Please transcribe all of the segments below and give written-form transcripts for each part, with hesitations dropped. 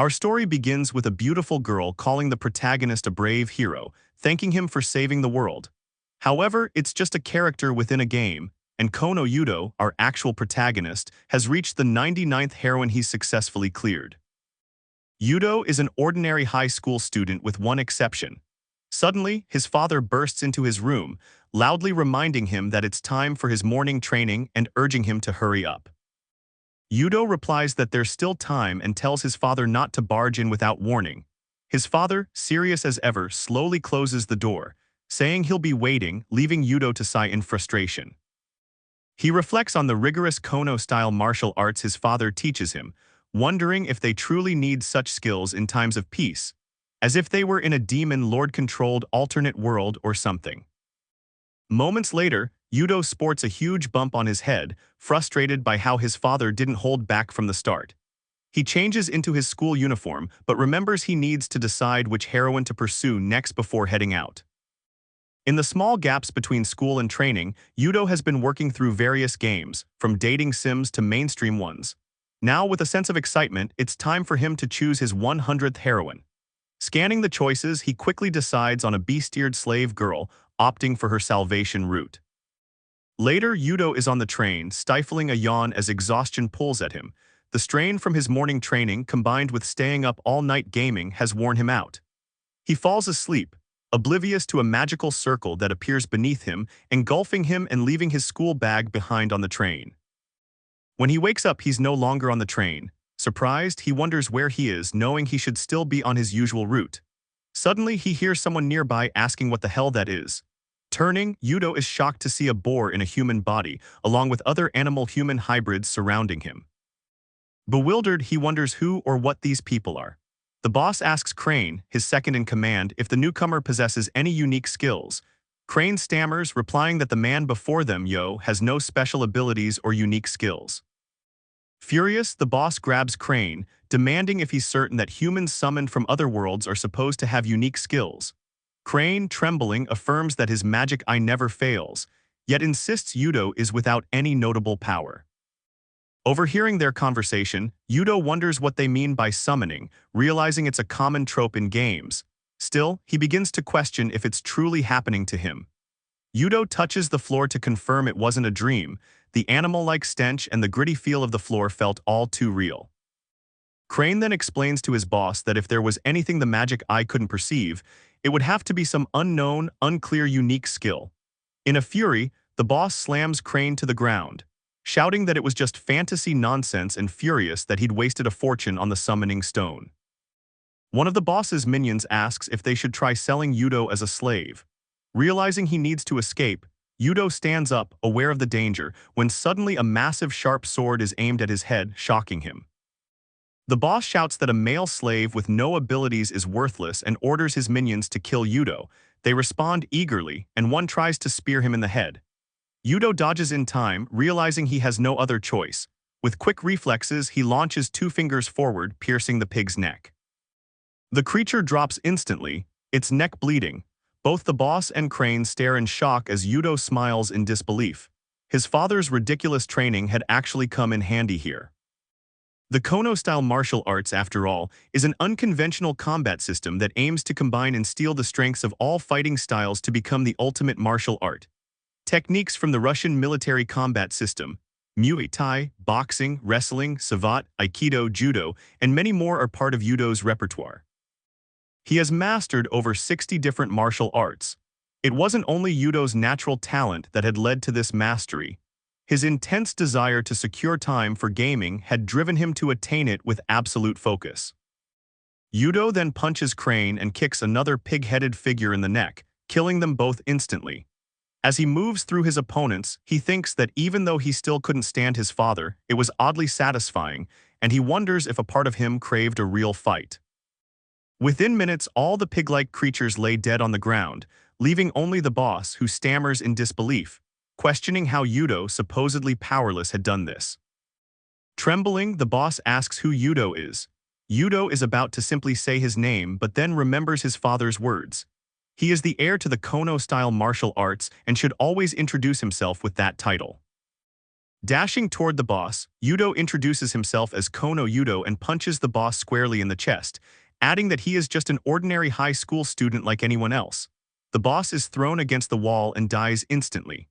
Our story begins with a beautiful girl calling the protagonist a brave hero, thanking him for saving the world. However, it's just a character within a game, and Kono Yudo, our actual protagonist, has reached the 99th heroine he's successfully cleared. Yudo is an ordinary high school student with one exception. Suddenly, his father bursts into his room, loudly reminding him that it's time for his morning training and urging him to hurry up. Yudo replies that there's still time and tells his father not to barge in without warning. His father, serious as ever, slowly closes the door, saying he'll be waiting, leaving Yudo to sigh in frustration. He reflects on the rigorous Kono-style martial arts his father teaches him, wondering if they truly need such skills in times of peace, as if they were in a demon lord-controlled alternate world or something. Moments later, Yudo sports a huge bump on his head, frustrated by how his father didn't hold back from the start. He changes into his school uniform, but remembers he needs to decide which heroine to pursue next before heading out. In the small gaps between school and training, Yudo has been working through various games, from dating sims to mainstream ones. Now, with a sense of excitement, it's time for him to choose his 100th heroine. Scanning the choices, he quickly decides on a bestiared slave girl, opting for her salvation route. Later, Yudo is on the train, stifling a yawn as exhaustion pulls at him. The strain from his morning training combined with staying up all night gaming has worn him out. He falls asleep, oblivious to a magical circle that appears beneath him, engulfing him and leaving his school bag behind on the train. When he wakes up, he's no longer on the train. Surprised, he wonders where he is, knowing he should still be on his usual route. Suddenly, he hears someone nearby asking what the hell that is. Turning, Yudo is shocked to see a boar in a human body, along with other animal-human hybrids surrounding him. Bewildered, he wonders who or what these people are. The boss asks Crane, his second-in-command, if the newcomer possesses any unique skills. Crane stammers, replying that the man before them, has no special abilities or unique skills. Furious, the boss grabs Crane, demanding if he's certain that humans summoned from other worlds are supposed to have unique skills. Crane, trembling, affirms that his magic eye never fails, yet insists Yudo is without any notable power. Overhearing their conversation, Yudo wonders what they mean by summoning, realizing it's a common trope in games. Still, he begins to question if it's truly happening to him. Yudo touches the floor to confirm it wasn't a dream. The animal-like stench and the gritty feel of the floor felt all too real. Crane then explains to his boss that if there was anything the magic eye couldn't perceive, it would have to be some unknown, unclear, unique skill. In a fury, the boss slams Crane to the ground, shouting that it was just fantasy nonsense and furious that he'd wasted a fortune on the summoning stone. One of the boss's minions asks if they should try selling Yudo as a slave. Realizing he needs to escape, Yudo stands up, aware of the danger, when suddenly a massive sharp sword is aimed at his head, shocking him. The boss shouts that a male slave with no abilities is worthless and orders his minions to kill Yudo. They respond eagerly, and one tries to spear him in the head. Yudo dodges in time, realizing he has no other choice. With quick reflexes, he launches 2 fingers forward, piercing the pig's neck. The creature drops instantly, its neck bleeding. Both the boss and Crane stare in shock as Yudo smiles in disbelief. His father's ridiculous training had actually come in handy here. The Kono-style martial arts, after all, is an unconventional combat system that aims to combine and steal the strengths of all fighting styles to become the ultimate martial art. Techniques from the Russian military combat system, Muay Thai, boxing, wrestling, savate, aikido, judo, and many more are part of Yudo's repertoire. He has mastered over 60 different martial arts. It wasn't only Yudo's natural talent that had led to this mastery. His intense desire to secure time for gaming had driven him to attain it with absolute focus. Yudo then punches Crane and kicks another pig-headed figure in the neck, killing them both instantly. As he moves through his opponents, he thinks that even though he still couldn't stand his father, it was oddly satisfying, and he wonders if a part of him craved a real fight. Within minutes, all the pig-like creatures lay dead on the ground, leaving only the boss, who stammers in disbelief, questioning how Yudo, supposedly powerless, had done this. Trembling, the boss asks who Yudo is. Yudo is about to simply say his name, but then remembers his father's words. He is the heir to the Kono-style martial arts and should always introduce himself with that title. Dashing toward the boss, Yudo introduces himself as Kono Yudo and punches the boss squarely in the chest, adding that he is just an ordinary high school student like anyone else. The boss is thrown against the wall and dies instantly.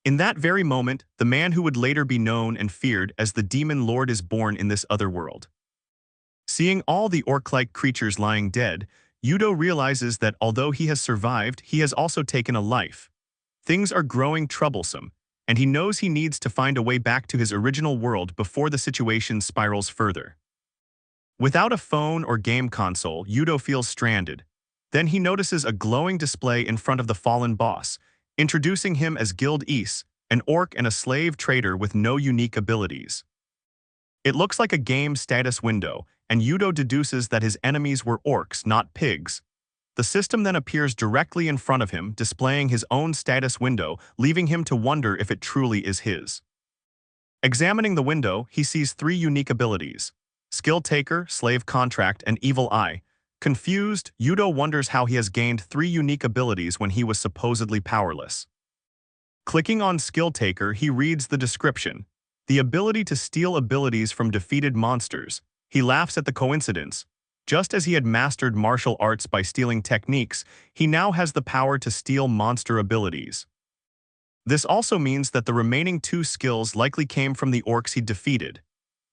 In that very moment, the man who would later be known and feared as the demon lord is born in this other world. Seeing all the orc-like creatures lying dead, Yudo realizes that although he has survived, he has also taken a life. Things are growing troublesome, and he knows he needs to find a way back to his original world before the situation spirals further. Without a phone or game console, Yudo feels stranded. Then he notices a glowing display in front of the fallen boss, introducing him as Guild Is, an orc and a slave trader with no unique abilities. It looks like a game status window, and Yudo deduces that his enemies were orcs, not pigs. The system then appears directly in front of him, displaying his own status window, leaving him to wonder if it truly is his. Examining the window, he sees 3 unique abilities: Skill Taker, Slave Contract, and Evil Eye. Confused, Yudo wonders how he has gained 3 unique abilities when he was supposedly powerless. Clicking on Skill Taker, he reads the description: the ability to steal abilities from defeated monsters. He laughs at the coincidence. Just as he had mastered martial arts by stealing techniques, he now has the power to steal monster abilities. This also means that the remaining 2 skills likely came from the orcs he defeated.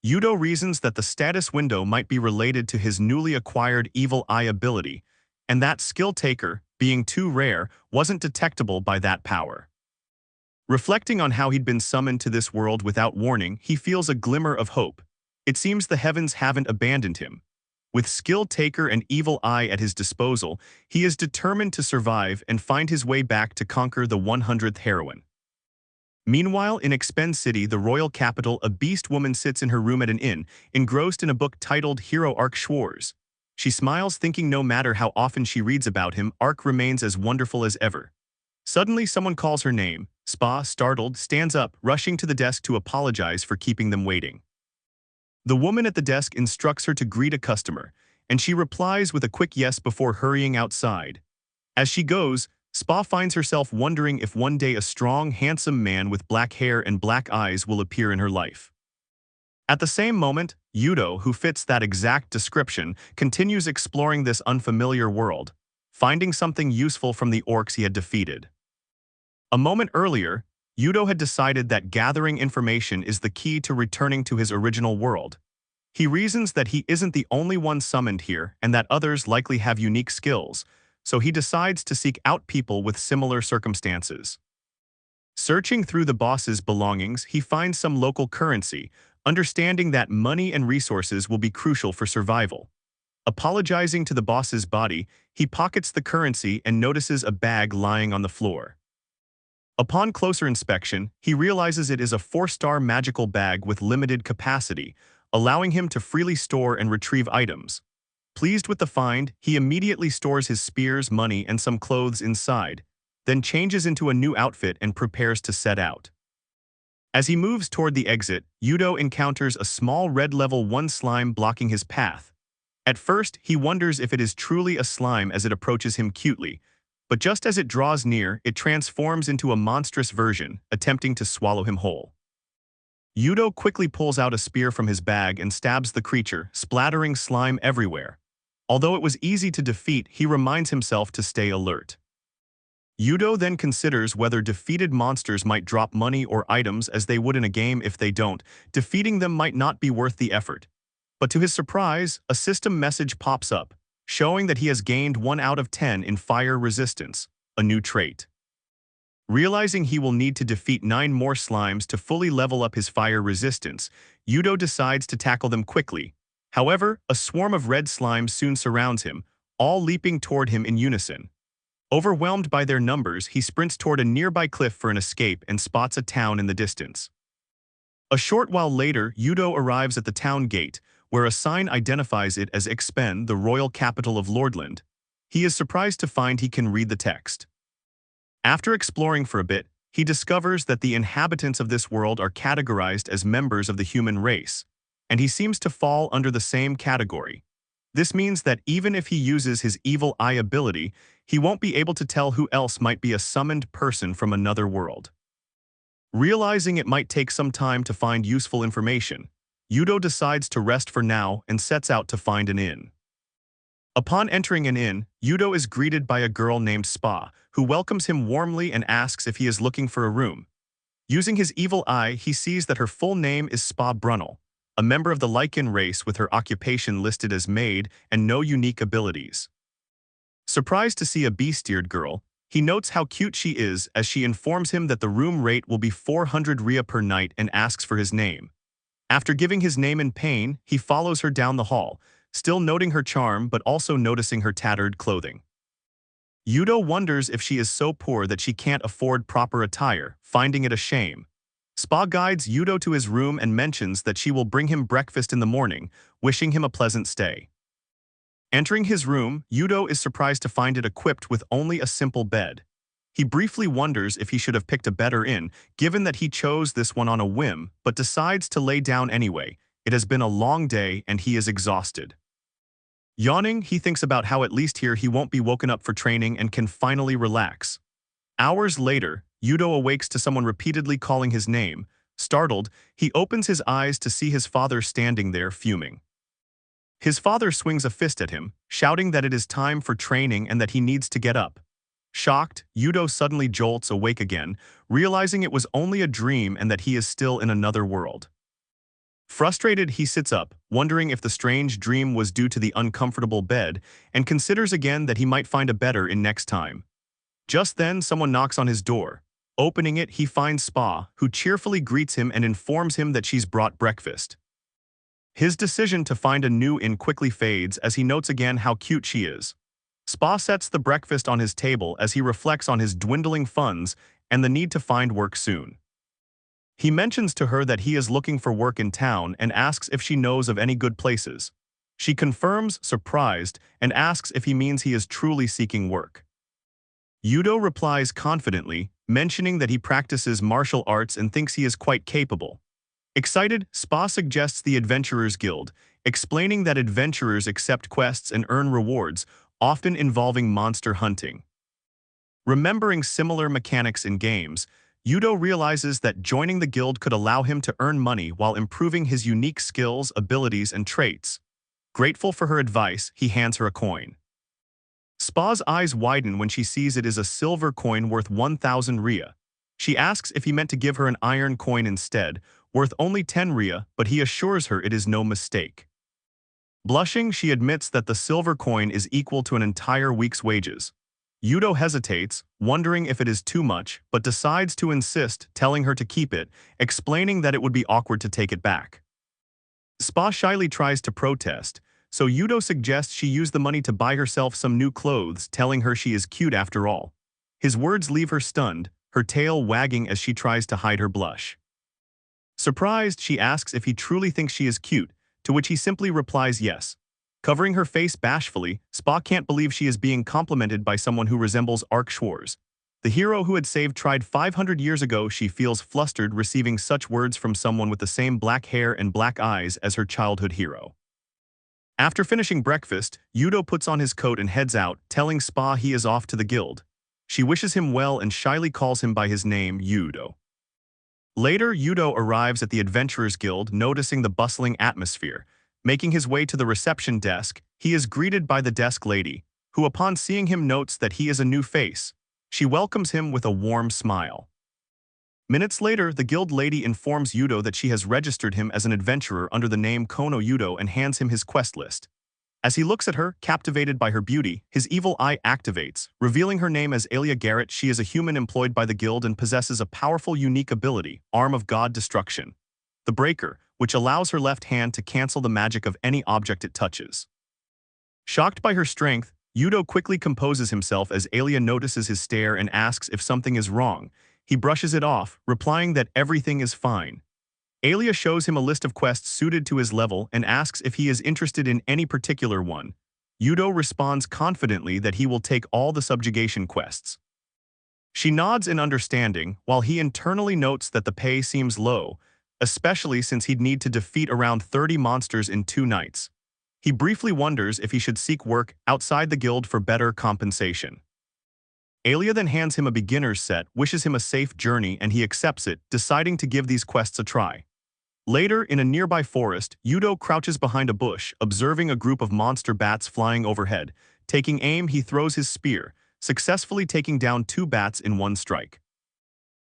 Yudo reasons that the status window might be related to his newly acquired Evil Eye ability, and that Skill Taker, being too rare, wasn't detectable by that power. Reflecting on how he'd been summoned to this world without warning, he feels a glimmer of hope. It seems the heavens haven't abandoned him. With Skill Taker and Evil Eye at his disposal, he is determined to survive and find his way back to conquer the 100th heroine. Meanwhile, in Expend City, the royal capital, a beast woman sits in her room at an inn, engrossed in a book titled Hero Arc Schwarz. She smiles, thinking no matter how often she reads about him, Arc remains as wonderful as ever. Suddenly, someone calls her name. Spa, startled, stands up, rushing to the desk to apologize for keeping them waiting. The woman at the desk instructs her to greet a customer, and she replies with a quick yes before hurrying outside. As she goes, Spa finds herself wondering if one day a strong, handsome man with black hair and black eyes will appear in her life. At the same moment, Yudo, who fits that exact description, continues exploring this unfamiliar world, finding something useful from the orcs he had defeated. A moment earlier, Yudo had decided that gathering information is the key to returning to his original world. He reasons that he isn't the only one summoned here and that others likely have unique skills, so he decides to seek out people with similar circumstances. Searching through the boss's belongings, he finds some local currency, understanding that money and resources will be crucial for survival. Apologizing to the boss's body, he pockets the currency and notices a bag lying on the floor. Upon closer inspection, he realizes it is a 4-star magical bag with limited capacity, allowing him to freely store and retrieve items. Pleased with the find, he immediately stores his spears, money, and some clothes inside, then changes into a new outfit and prepares to set out. As he moves toward the exit, Yudo encounters a small red level 1 slime blocking his path. At first, he wonders if it is truly a slime as it approaches him cutely, but just as it draws near, it transforms into a monstrous version, attempting to swallow him whole. Yudo quickly pulls out a spear from his bag and stabs the creature, splattering slime everywhere. Although it was easy to defeat, he reminds himself to stay alert. Yudo then considers whether defeated monsters might drop money or items as they would in a game. If they don't, defeating them might not be worth the effort. But to his surprise, a system message pops up, showing that he has gained 1 out of 10 in fire resistance, a new trait. Realizing he will need to defeat 9 more slimes to fully level up his fire resistance, Yudo decides to tackle them quickly. However, a swarm of red slimes soon surrounds him, all leaping toward him in unison. Overwhelmed by their numbers, he sprints toward a nearby cliff for an escape and spots a town in the distance. A short while later, Yudo arrives at the town gate, where a sign identifies it as Expend, the royal capital of Lordland. He is surprised to find he can read the text. After exploring for a bit, he discovers that the inhabitants of this world are categorized as members of the human race, and he seems to fall under the same category. This means that even if he uses his Evil Eye ability, he won't be able to tell who else might be a summoned person from another world. Realizing it might take some time to find useful information, Yudo decides to rest for now and sets out to find an inn. Upon entering an inn, Yudo is greeted by a girl named Spa, who welcomes him warmly and asks if he is looking for a room. Using his evil eye, he sees that her full name is Spa Brunel, a member of the Lycan race with her occupation listed as maid and no unique abilities. Surprised to see a bestiared girl, he notes how cute she is as she informs him that the room rate will be 400 Rhea per night and asks for his name. After giving his name in pain, he follows her down the hall, still noting her charm but also noticing her tattered clothing. Yudo wonders if she is so poor that she can't afford proper attire, finding it a shame. Spa guides Yudo to his room and mentions that she will bring him breakfast in the morning, wishing him a pleasant stay. Entering his room, Yudo is surprised to find it equipped with only a simple bed. He briefly wonders if he should have picked a better inn, given that he chose this one on a whim, but decides to lay down anyway. It has been a long day and he is exhausted. Yawning, he thinks about how at least here he won't be woken up for training and can finally relax. Hours later, Yudo awakes to someone repeatedly calling his name. Startled, he opens his eyes to see his father standing there fuming. His father swings a fist at him, shouting that it is time for training and that he needs to get up. Shocked, Yudo suddenly jolts awake again, realizing it was only a dream and that he is still in another world. Frustrated, he sits up, wondering if the strange dream was due to the uncomfortable bed, and considers again that he might find a better inn next time. Just then, someone knocks on his door. Opening it, he finds Spa, who cheerfully greets him and informs him that she's brought breakfast. His decision to find a new inn quickly fades as he notes again how cute she is. Spa sets the breakfast on his table as he reflects on his dwindling funds and the need to find work soon. He mentions to her that he is looking for work in town and asks if she knows of any good places. She confirms, surprised, and asks if he means he is truly seeking work. Yudo replies confidently, mentioning that he practices martial arts and thinks he is quite capable. Excited, Spa suggests the Adventurers Guild, explaining that adventurers accept quests and earn rewards, often involving monster hunting. Remembering similar mechanics in games, Yudo realizes that joining the guild could allow him to earn money while improving his unique skills, abilities, and traits. Grateful for her advice, he hands her a coin. Spa's eyes widen when she sees it is a silver coin worth 1,000 Rhea. She asks if he meant to give her an iron coin instead, worth only 10 Rhea, but he assures her it is no mistake. Blushing, she admits that the silver coin is equal to an entire week's wages. Yudo hesitates, wondering if it is too much, but decides to insist, telling her to keep it, explaining that it would be awkward to take it back. Spa shyly tries to protest, so Yudo suggests she use the money to buy herself some new clothes, telling her she is cute after all. His words leave her stunned, her tail wagging as she tries to hide her blush. Surprised, she asks if he truly thinks she is cute, to which he simply replies yes. Covering her face bashfully, Spa can't believe she is being complimented by someone who resembles Ark Schwarz. The hero who had saved Tried 500 years ago. She feels flustered receiving such words from someone with the same black hair and black eyes as her childhood hero. After finishing breakfast, Yudo puts on his coat and heads out, telling Spa he is off to the guild. She wishes him well and shyly calls him by his name, Yudo. Later, Yudo arrives at the Adventurers Guild, noticing the bustling atmosphere. Making his way to the reception desk, he is greeted by the desk lady, who upon seeing him notes that he is a new face. She welcomes him with a warm smile. Minutes later, the guild lady informs Yudo that she has registered him as an adventurer under the name Kono Yudo and hands him his quest list. As he looks at her, captivated by her beauty, his evil eye activates, revealing her name as Alia Garrett. She is a human employed by the guild and possesses a powerful unique ability, Arm of God Destruction, the Breaker, which allows her left hand to cancel the magic of any object it touches. Shocked by her strength, Yudo quickly composes himself as Alia notices his stare and asks if something is wrong. He brushes it off, replying that everything is fine. Alia shows him a list of quests suited to his level and asks if he is interested in any particular one. Yudo responds confidently that he will take all the subjugation quests. She nods in understanding, while he internally notes that the pay seems low, especially since he'd need to defeat around 30 monsters in 2 nights. He briefly wonders if he should seek work outside the guild for better compensation. Alia then hands him a beginner's set, wishes him a safe journey, and he accepts it, deciding to give these quests a try. Later, in a nearby forest, Yudo crouches behind a bush, observing a group of monster bats flying overhead. Taking aim, he throws his spear, successfully taking down 2 bats in one strike.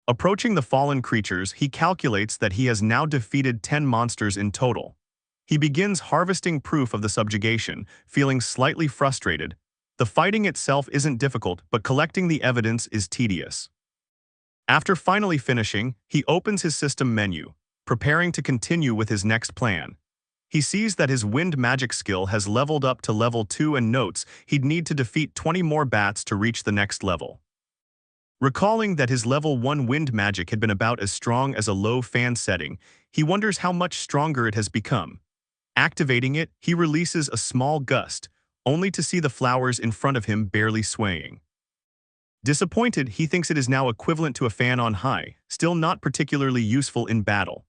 Approaching the fallen creatures, he calculates that he has now defeated 10 monsters in total. He begins harvesting proof of the subjugation, feeling slightly frustrated. The fighting itself isn't difficult, but collecting the evidence is tedious. After finally finishing, he opens his system menu, preparing to continue with his next plan. He sees that his wind magic skill has leveled up to level 2 and notes he'd need to defeat 20 more bats to reach the next level. Recalling that his level 1 wind magic had been about as strong as a low fan setting, he wonders how much stronger it has become. Activating it, he releases a small gust, only to see the flowers in front of him barely swaying. Disappointed, he thinks it is now equivalent to a fan on high, still not particularly useful in battle.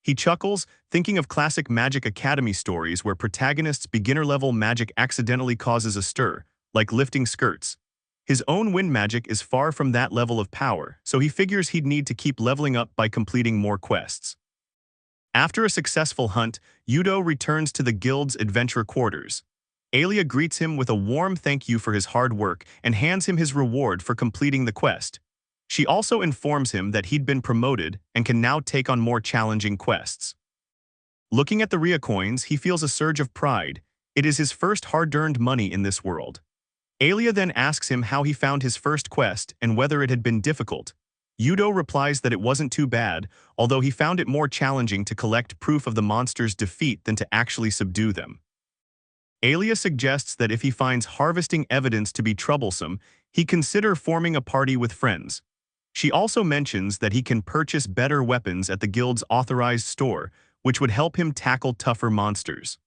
He chuckles, thinking of classic Magic Academy stories where protagonists' beginner-level magic accidentally causes a stir, like lifting skirts. His own wind magic is far from that level of power, so he figures he'd need to keep leveling up by completing more quests. After a successful hunt, Yudo returns to the guild's adventure quarters. Alia greets him with a warm thank you for his hard work and hands him his reward for completing the quest. She also informs him that he'd been promoted and can now take on more challenging quests. Looking at the Rhea coins, he feels a surge of pride. It is his first hard-earned money in this world. Alia then asks him how he found his first quest and whether it had been difficult. Yudo replies that it wasn't too bad, although he found it more challenging to collect proof of the monster's defeat than to actually subdue them. Alia suggests that if he finds harvesting evidence to be troublesome, he consider forming a party with friends. She also mentions that he can purchase better weapons at the guild's authorized store, which would help him tackle tougher monsters.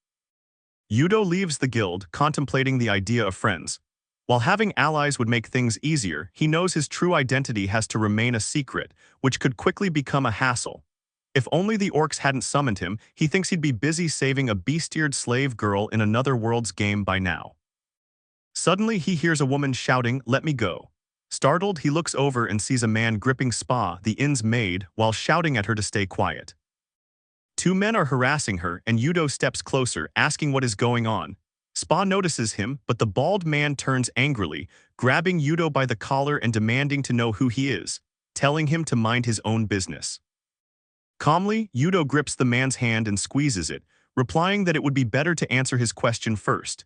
Yudo leaves the guild, contemplating the idea of friends. While having allies would make things easier, he knows his true identity has to remain a secret, which could quickly become a hassle. If only the orcs hadn't summoned him, he thinks he'd be busy saving a bestiared slave girl in another world's game by now. Suddenly, he hears a woman shouting, "Let me go." Startled, he looks over and sees a man gripping Spa, the inn's maid, while shouting at her to stay quiet. 2 men are harassing her, and Yudo steps closer, asking what is going on. Spa notices him, but the bald man turns angrily, grabbing Yudo by the collar and demanding to know who he is, telling him to mind his own business. Calmly, Yudo grips the man's hand and squeezes it, replying that it would be better to answer his question first.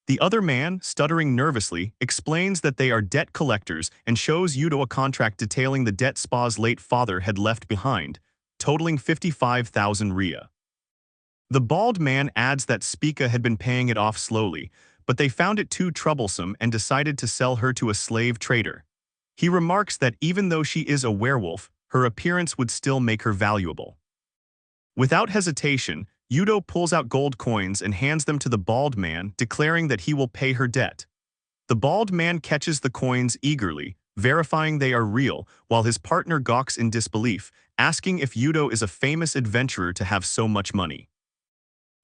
The other man, stuttering nervously, explains that they are debt collectors and shows Yudo a contract detailing the debt Spa's late father had left behind, totaling 55,000 Rhea. The bald man adds that Spica had been paying it off slowly, but they found it too troublesome and decided to sell her to a slave trader. He remarks that even though she is a werewolf, her appearance would still make her valuable. Without hesitation, Yudo pulls out gold coins and hands them to the bald man, declaring that he will pay her debt. The bald man catches the coins eagerly, verifying they are real, while his partner gawks in disbelief, asking if Yudo is a famous adventurer to have so much money.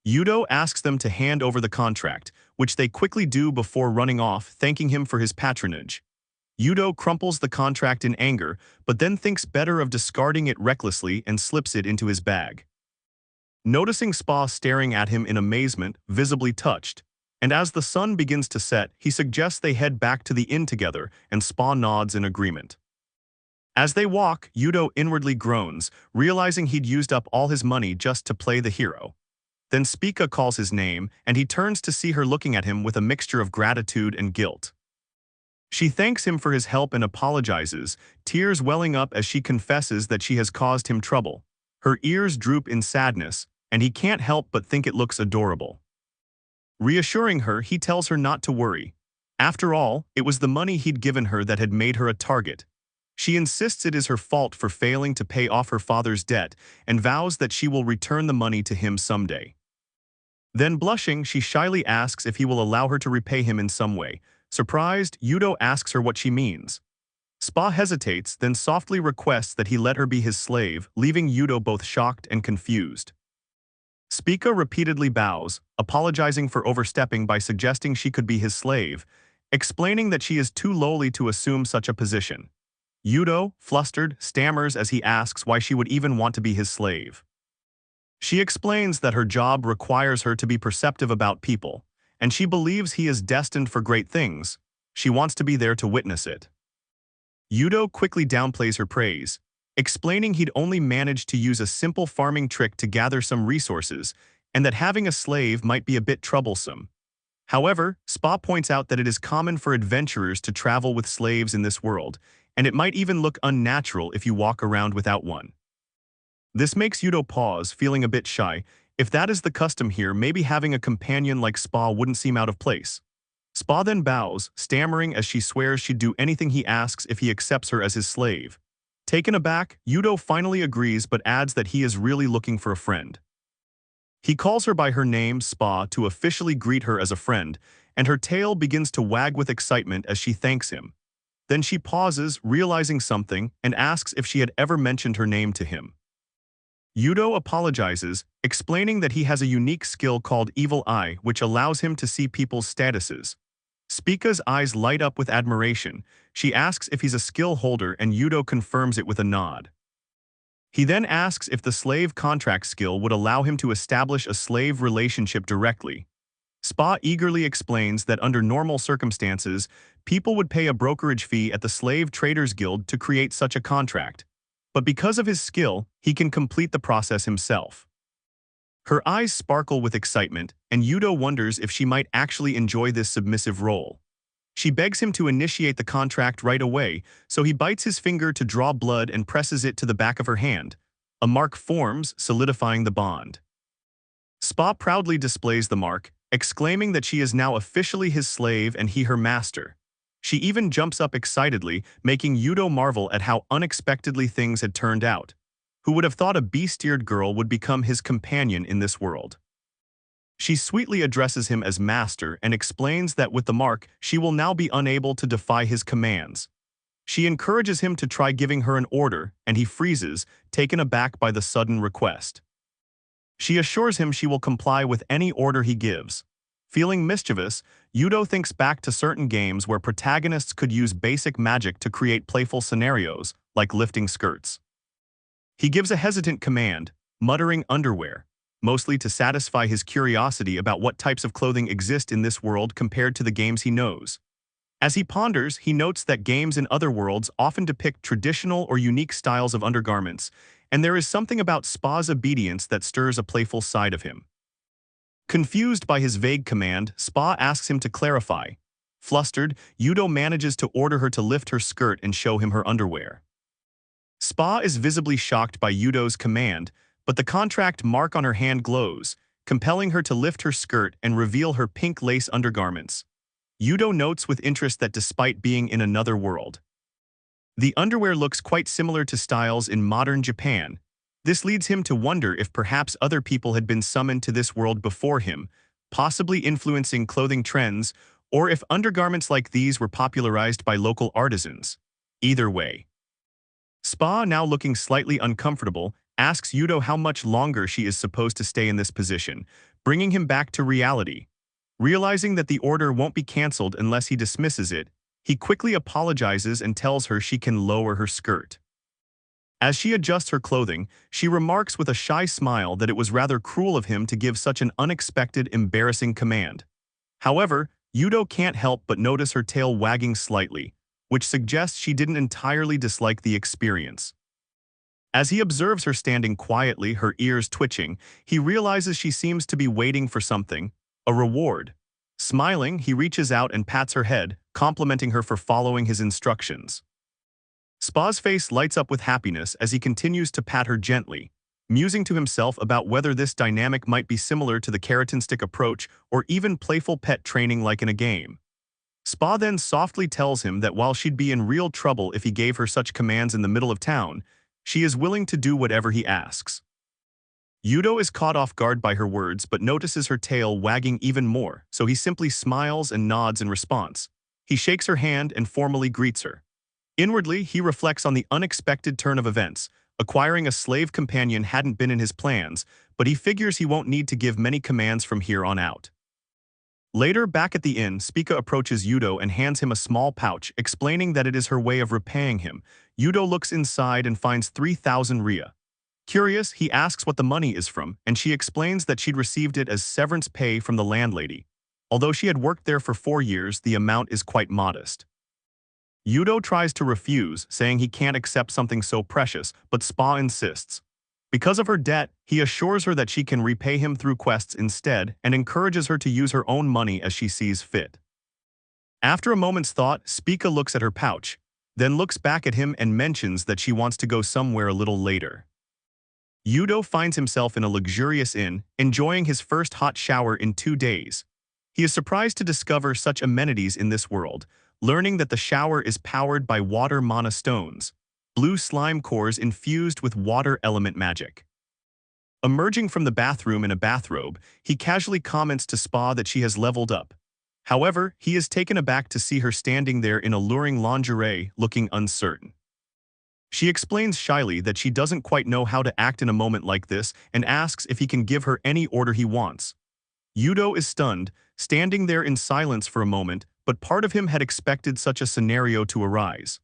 Yudo asks them to hand over the contract, which they quickly do before running off, thanking him for his patronage. Yudo crumples the contract in anger, but then thinks better of discarding it recklessly and slips it into his bag. Noticing Spa staring at him in amazement, visibly touched, and as the sun begins to set, he suggests they head back to the inn together, and Spa nods in agreement. As they walk, Yudo inwardly groans, realizing he'd used up all his money just to play the hero. Then Spica calls his name, and he turns to see her looking at him with a mixture of gratitude and guilt. She thanks him for his help and apologizes, tears welling up as she confesses that she has caused him trouble. Her ears droop in sadness, and he can't help but think it looks adorable. Reassuring her, he tells her not to worry. After all, it was the money he'd given her that had made her a target. She insists it is her fault for failing to pay off her father's debt and vows that she will return the money to him someday. Then blushing, she shyly asks if he will allow her to repay him in some way. Surprised, Yudo asks her what she means. Spa hesitates, then softly requests that he let her be his slave, leaving Yudo both shocked and confused. Spica repeatedly bows, apologizing for overstepping by suggesting she could be his slave, explaining that she is too lowly to assume such a position. Yudo, flustered, stammers as he asks why she would even want to be his slave. She explains that her job requires her to be perceptive about people, and she believes he is destined for great things. She wants to be there to witness it. Yudo quickly downplays her praise, explaining he'd only managed to use a simple farming trick to gather some resources, and that having a slave might be a bit troublesome. However, Spa points out that it is common for adventurers to travel with slaves in this world, and it might even look unnatural if you walk around without one. This makes Yudo pause, feeling a bit shy. If that is the custom here, maybe having a companion like Spa wouldn't seem out of place. Spa then bows, stammering as she swears she'd do anything he asks if he accepts her as his slave. Taken aback, Yudo finally agrees but adds that he is really looking for a friend. He calls her by her name, Spa, to officially greet her as a friend, and her tail begins to wag with excitement as she thanks him. Then she pauses, realizing something, and asks if she had ever mentioned her name to him. Yudo apologizes, explaining that he has a unique skill called Evil Eye which allows him to see people's statuses. Spica's eyes light up with admiration. She asks if he's a skill holder and Yudo confirms it with a nod. He then asks if the slave contract skill would allow him to establish a slave relationship directly. Spa eagerly explains that under normal circumstances, people would pay a brokerage fee at the Slave Traders Guild to create such a contract. But because of his skill, he can complete the process himself. Her eyes sparkle with excitement, and Yudo wonders if she might actually enjoy this submissive role. She begs him to initiate the contract right away, so he bites his finger to draw blood and presses it to the back of her hand. A mark forms, solidifying the bond. Spa proudly displays the mark, exclaiming that she is now officially his slave and he her master. She even jumps up excitedly, making Yudo marvel at how unexpectedly things had turned out. Who would have thought a bestiared girl would become his companion in this world? She sweetly addresses him as master and explains that with the mark, she will now be unable to defy his commands. She encourages him to try giving her an order, and he freezes, taken aback by the sudden request. She assures him she will comply with any order he gives. Feeling mischievous, Yudo thinks back to certain games where protagonists could use basic magic to create playful scenarios, like lifting skirts. He gives a hesitant command, muttering underwear, mostly to satisfy his curiosity about what types of clothing exist in this world compared to the games he knows. As he ponders, he notes that games in other worlds often depict traditional or unique styles of undergarments, and there is something about Spa's obedience that stirs a playful side of him. Confused by his vague command, Spa asks him to clarify. Flustered, Yudo manages to order her to lift her skirt and show him her underwear. Spa is visibly shocked by Yudo's command, but the contract mark on her hand glows, compelling her to lift her skirt and reveal her pink lace undergarments. Yudo notes with interest that despite being in another world, the underwear looks quite similar to styles in modern Japan. This leads him to wonder if perhaps other people had been summoned to this world before him, possibly influencing clothing trends, or if undergarments like these were popularized by local artisans. Either way, Spa, now looking slightly uncomfortable, asks Yudo how much longer she is supposed to stay in this position, bringing him back to reality. Realizing that the order won't be cancelled unless he dismisses it, he quickly apologizes and tells her she can lower her skirt. As she adjusts her clothing, she remarks with a shy smile that it was rather cruel of him to give such an unexpected, embarrassing command. However, Yudo can't help but notice her tail wagging slightly, which suggests she didn't entirely dislike the experience. As he observes her standing quietly, her ears twitching, he realizes she seems to be waiting for something, a reward. Smiling, he reaches out and pats her head, complimenting her for following his instructions. Spa's face lights up with happiness as he continues to pat her gently, musing to himself about whether this dynamic might be similar to the keratin stick approach or even playful pet training like in a game. Spa then softly tells him that while she'd be in real trouble if he gave her such commands in the middle of town, she is willing to do whatever he asks. Yudo is caught off guard by her words but notices her tail wagging even more, so he simply smiles and nods in response. He shakes her hand and formally greets her. Inwardly, he reflects on the unexpected turn of events. Acquiring a slave companion hadn't been in his plans, but he figures he won't need to give many commands from here on out. Later, back at the inn, Spica approaches Yudo and hands him a small pouch, explaining that it is her way of repaying him. Yudo looks inside and finds 3,000 ria. Curious, he asks what the money is from, and she explains that she'd received it as severance pay from the landlady. Although she had worked there for 4 years, the amount is quite modest. Yudo tries to refuse, saying he can't accept something so precious, but Spa insists. Because of her debt, he assures her that she can repay him through quests instead and encourages her to use her own money as she sees fit. After a moment's thought, Spica looks at her pouch, then looks back at him and mentions that she wants to go somewhere a little later. Yudo finds himself in a luxurious inn, enjoying his first hot shower in 2 days. He is surprised to discover such amenities in this world, learning that the shower is powered by water mana stones, blue slime cores infused with water element magic. Emerging from the bathroom in a bathrobe, he casually comments to Spa that she has leveled up. However, he is taken aback to see her standing there in alluring lingerie, looking uncertain. She explains shyly that she doesn't quite know how to act in a moment like this and asks if he can give her any order he wants. Yudo is stunned, standing there in silence for a moment, but part of him had expected such a scenario to arise.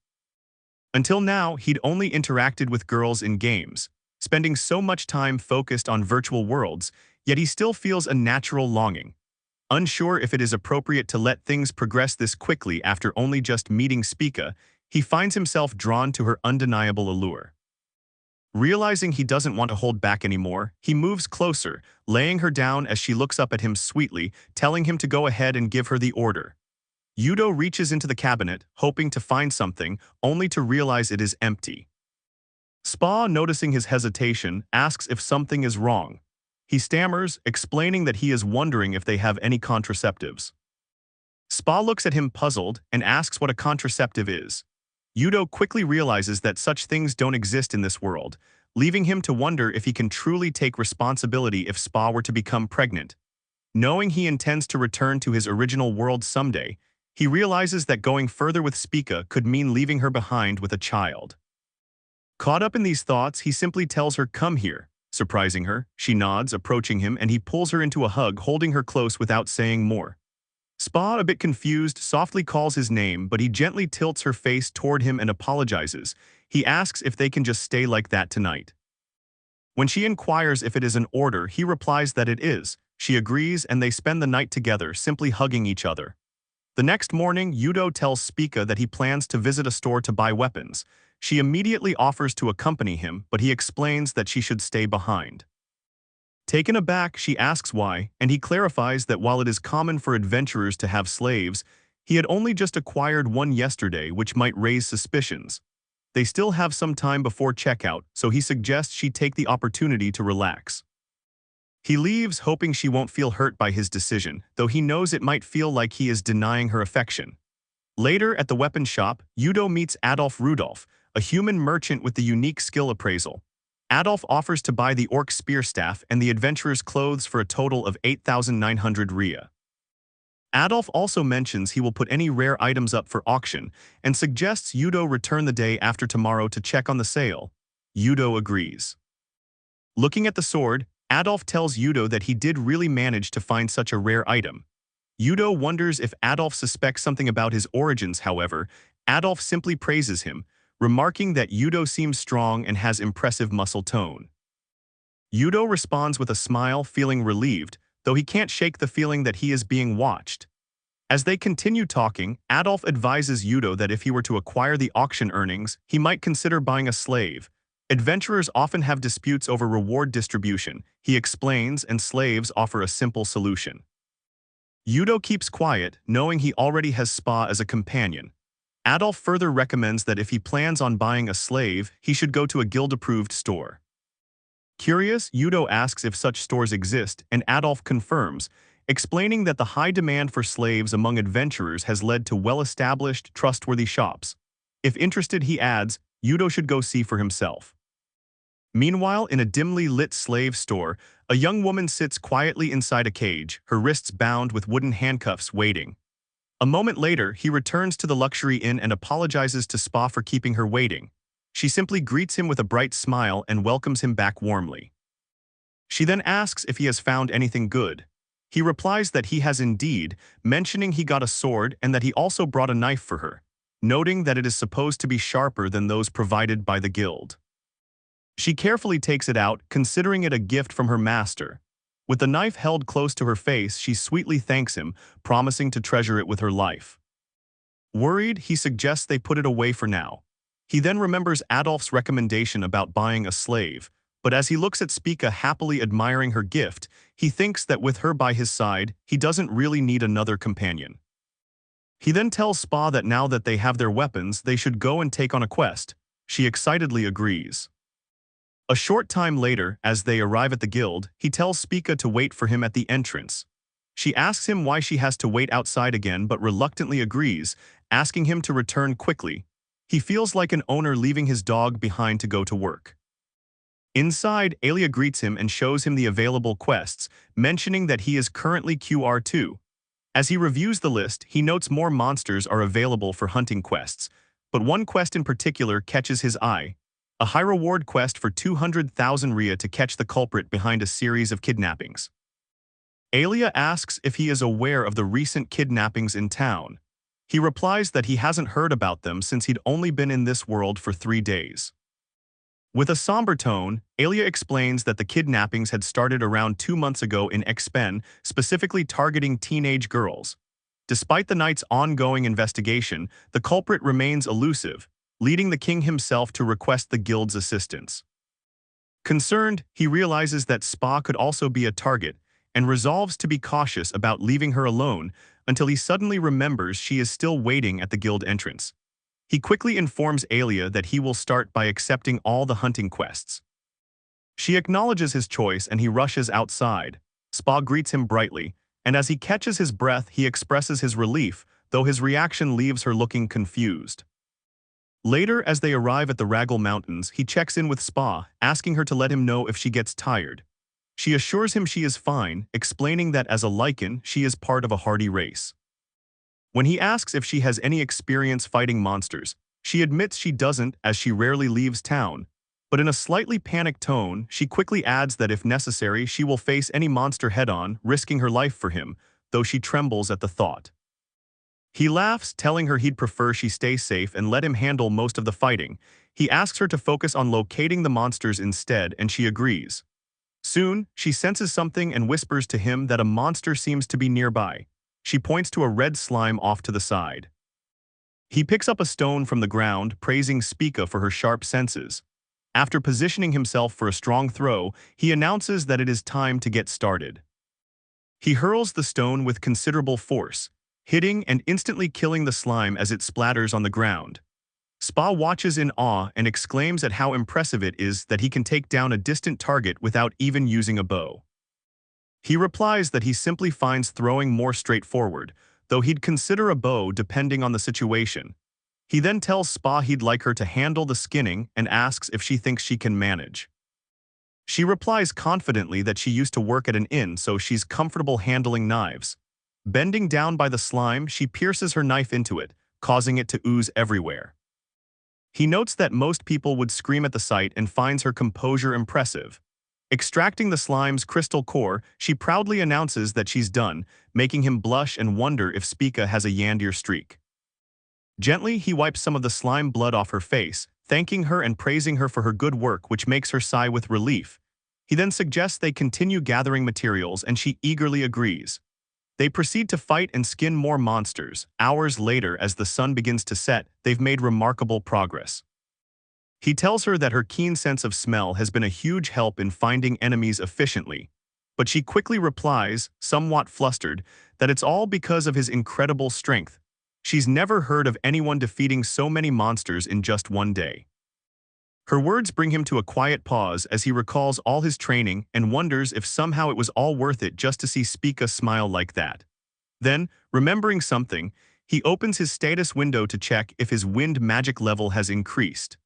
Until now, he'd only interacted with girls in games, spending so much time focused on virtual worlds, yet he still feels a natural longing. Unsure if it is appropriate to let things progress this quickly after only just meeting Spica, he finds himself drawn to her undeniable allure. Realizing he doesn't want to hold back anymore, he moves closer, laying her down as she looks up at him sweetly, telling him to go ahead and give her the order. Yudo reaches into the cabinet, hoping to find something, only to realize it is empty. Spa, noticing his hesitation, asks if something is wrong. He stammers, explaining that he is wondering if they have any contraceptives. Spa looks at him puzzled and asks what a contraceptive is. Yudo quickly realizes that such things don't exist in this world, leaving him to wonder if he can truly take responsibility if Spa were to become pregnant. Knowing he intends to return to his original world someday, he realizes that going further with Spica could mean leaving her behind with a child. Caught up in these thoughts, he simply tells her, "Come here." Surprising her, she nods, approaching him, and he pulls her into a hug, holding her close without saying more. Spa, a bit confused, softly calls his name, but he gently tilts her face toward him and apologizes. He asks if they can just stay like that tonight. When she inquires if it is an order, he replies that it is. She agrees, and they spend the night together, simply hugging each other. The next morning, Yudo tells Spica that he plans to visit a store to buy weapons. She immediately offers to accompany him, but he explains that she should stay behind. Taken aback, she asks why, and he clarifies that while it is common for adventurers to have slaves, he had only just acquired one yesterday, which might raise suspicions. They still have some time before checkout, so he suggests she take the opportunity to relax. He leaves, hoping she won't feel hurt by his decision, though he knows it might feel like he is denying her affection. Later, at the weapon shop, Yudo meets Adolf Rudolph, a human merchant with the unique skill appraisal. Adolf offers to buy the orc spear staff and the adventurer's clothes for a total of 8,900 ria. Adolf also mentions he will put any rare items up for auction and suggests Yudo return the day after tomorrow to check on the sale. Yudo agrees. Looking at the sword, Adolf tells Yudo that he did really manage to find such a rare item. Yudo wonders if Adolf suspects something about his origins. However, Adolf simply praises him, remarking that Yudo seems strong and has impressive muscle tone. Yudo responds with a smile, feeling relieved, though he can't shake the feeling that he is being watched. As they continue talking, Adolf advises Yudo that if he were to acquire the auction earnings, he might consider buying a slave. Adventurers often have disputes over reward distribution, he explains, and slaves offer a simple solution. Yudo keeps quiet, knowing he already has Spa as a companion. Adolf further recommends that if he plans on buying a slave, he should go to a guild-approved store. Curious, Yudo asks if such stores exist, and Adolf confirms, explaining that the high demand for slaves among adventurers has led to well-established, trustworthy shops. If interested, he adds, Yudo should go see for himself. Meanwhile, in a dimly lit slave store, a young woman sits quietly inside a cage, her wrists bound with wooden handcuffs, waiting. A moment later, he returns to the luxury inn and apologizes to Spa for keeping her waiting. She simply greets him with a bright smile and welcomes him back warmly. She then asks if he has found anything good. He replies that he has indeed, mentioning he got a sword and that he also brought a knife for her, noting that it is supposed to be sharper than those provided by the guild. She carefully takes it out, considering it a gift from her master. With the knife held close to her face, she sweetly thanks him, promising to treasure it with her life. Worried, he suggests they put it away for now. He then remembers Adolf's recommendation about buying a slave, but as he looks at Spica happily admiring her gift, he thinks that with her by his side, he doesn't really need another companion. He then tells Spa that now that they have their weapons, they should go and take on a quest. She excitedly agrees. A short time later, as they arrive at the guild, he tells Spica to wait for him at the entrance. She asks him why she has to wait outside again but reluctantly agrees, asking him to return quickly. He feels like an owner leaving his dog behind to go to work. Inside, Alia greets him and shows him the available quests, mentioning that he is currently QR2. As he reviews the list, he notes more monsters are available for hunting quests, but one quest in particular catches his eye. A high-reward quest for 200,000 Ria to catch the culprit behind a series of kidnappings. Alia asks if he is aware of the recent kidnappings in town. He replies that he hasn't heard about them since he'd only been in this world for 3 days. With a somber tone, Alia explains that the kidnappings had started around 2 months ago in Expen, specifically targeting teenage girls. Despite the knight's ongoing investigation, the culprit remains elusive, leading the king himself to request the guild's assistance. Concerned, he realizes that Spa could also be a target, and resolves to be cautious about leaving her alone until he suddenly remembers she is still waiting at the guild entrance. He quickly informs Alia that he will start by accepting all the hunting quests. She acknowledges his choice and he rushes outside. Spa greets him brightly, and as he catches his breath, he expresses his relief, though his reaction leaves her looking confused. Later, as they arrive at the Raggle Mountains, he checks in with Spa, asking her to let him know if she gets tired. She assures him she is fine, explaining that as a lichen, she is part of a hardy race. When he asks if she has any experience fighting monsters, she admits she doesn't as she rarely leaves town, but in a slightly panicked tone, she quickly adds that if necessary, she will face any monster head-on, risking her life for him, though she trembles at the thought. He laughs, telling her he'd prefer she stay safe and let him handle most of the fighting. He asks her to focus on locating the monsters instead, and she agrees. Soon, she senses something and whispers to him that a monster seems to be nearby. She points to a red slime off to the side. He picks up a stone from the ground, praising Spica for her sharp senses. After positioning himself for a strong throw, he announces that it is time to get started. He hurls the stone with considerable force, hitting and instantly killing the slime as it splatters on the ground. Spa watches in awe and exclaims at how impressive it is that he can take down a distant target without even using a bow. He replies that he simply finds throwing more straightforward, though he'd consider a bow depending on the situation. He then tells Spa he'd like her to handle the skinning and asks if she thinks she can manage. She replies confidently that she used to work at an inn, so she's comfortable handling knives. Bending down by the slime, she pierces her knife into it, causing it to ooze everywhere. He notes that most people would scream at the sight and finds her composure impressive. Extracting the slime's crystal core, she proudly announces that she's done, making him blush and wonder if Spica has a Yandir streak. Gently, he wipes some of the slime blood off her face, thanking her and praising her for her good work, which makes her sigh with relief. He then suggests they continue gathering materials, and she eagerly agrees. They proceed to fight and skin more monsters. Hours later, as the sun begins to set, they've made remarkable progress. He tells her that her keen sense of smell has been a huge help in finding enemies efficiently, but she quickly replies, somewhat flustered, that it's all because of his incredible strength. She's never heard of anyone defeating so many monsters in just one day. Her words bring him to a quiet pause as he recalls all his training and wonders if somehow it was all worth it just to see Spica smile like that. Then, remembering something, he opens his status window to check if his wind magic level has increased.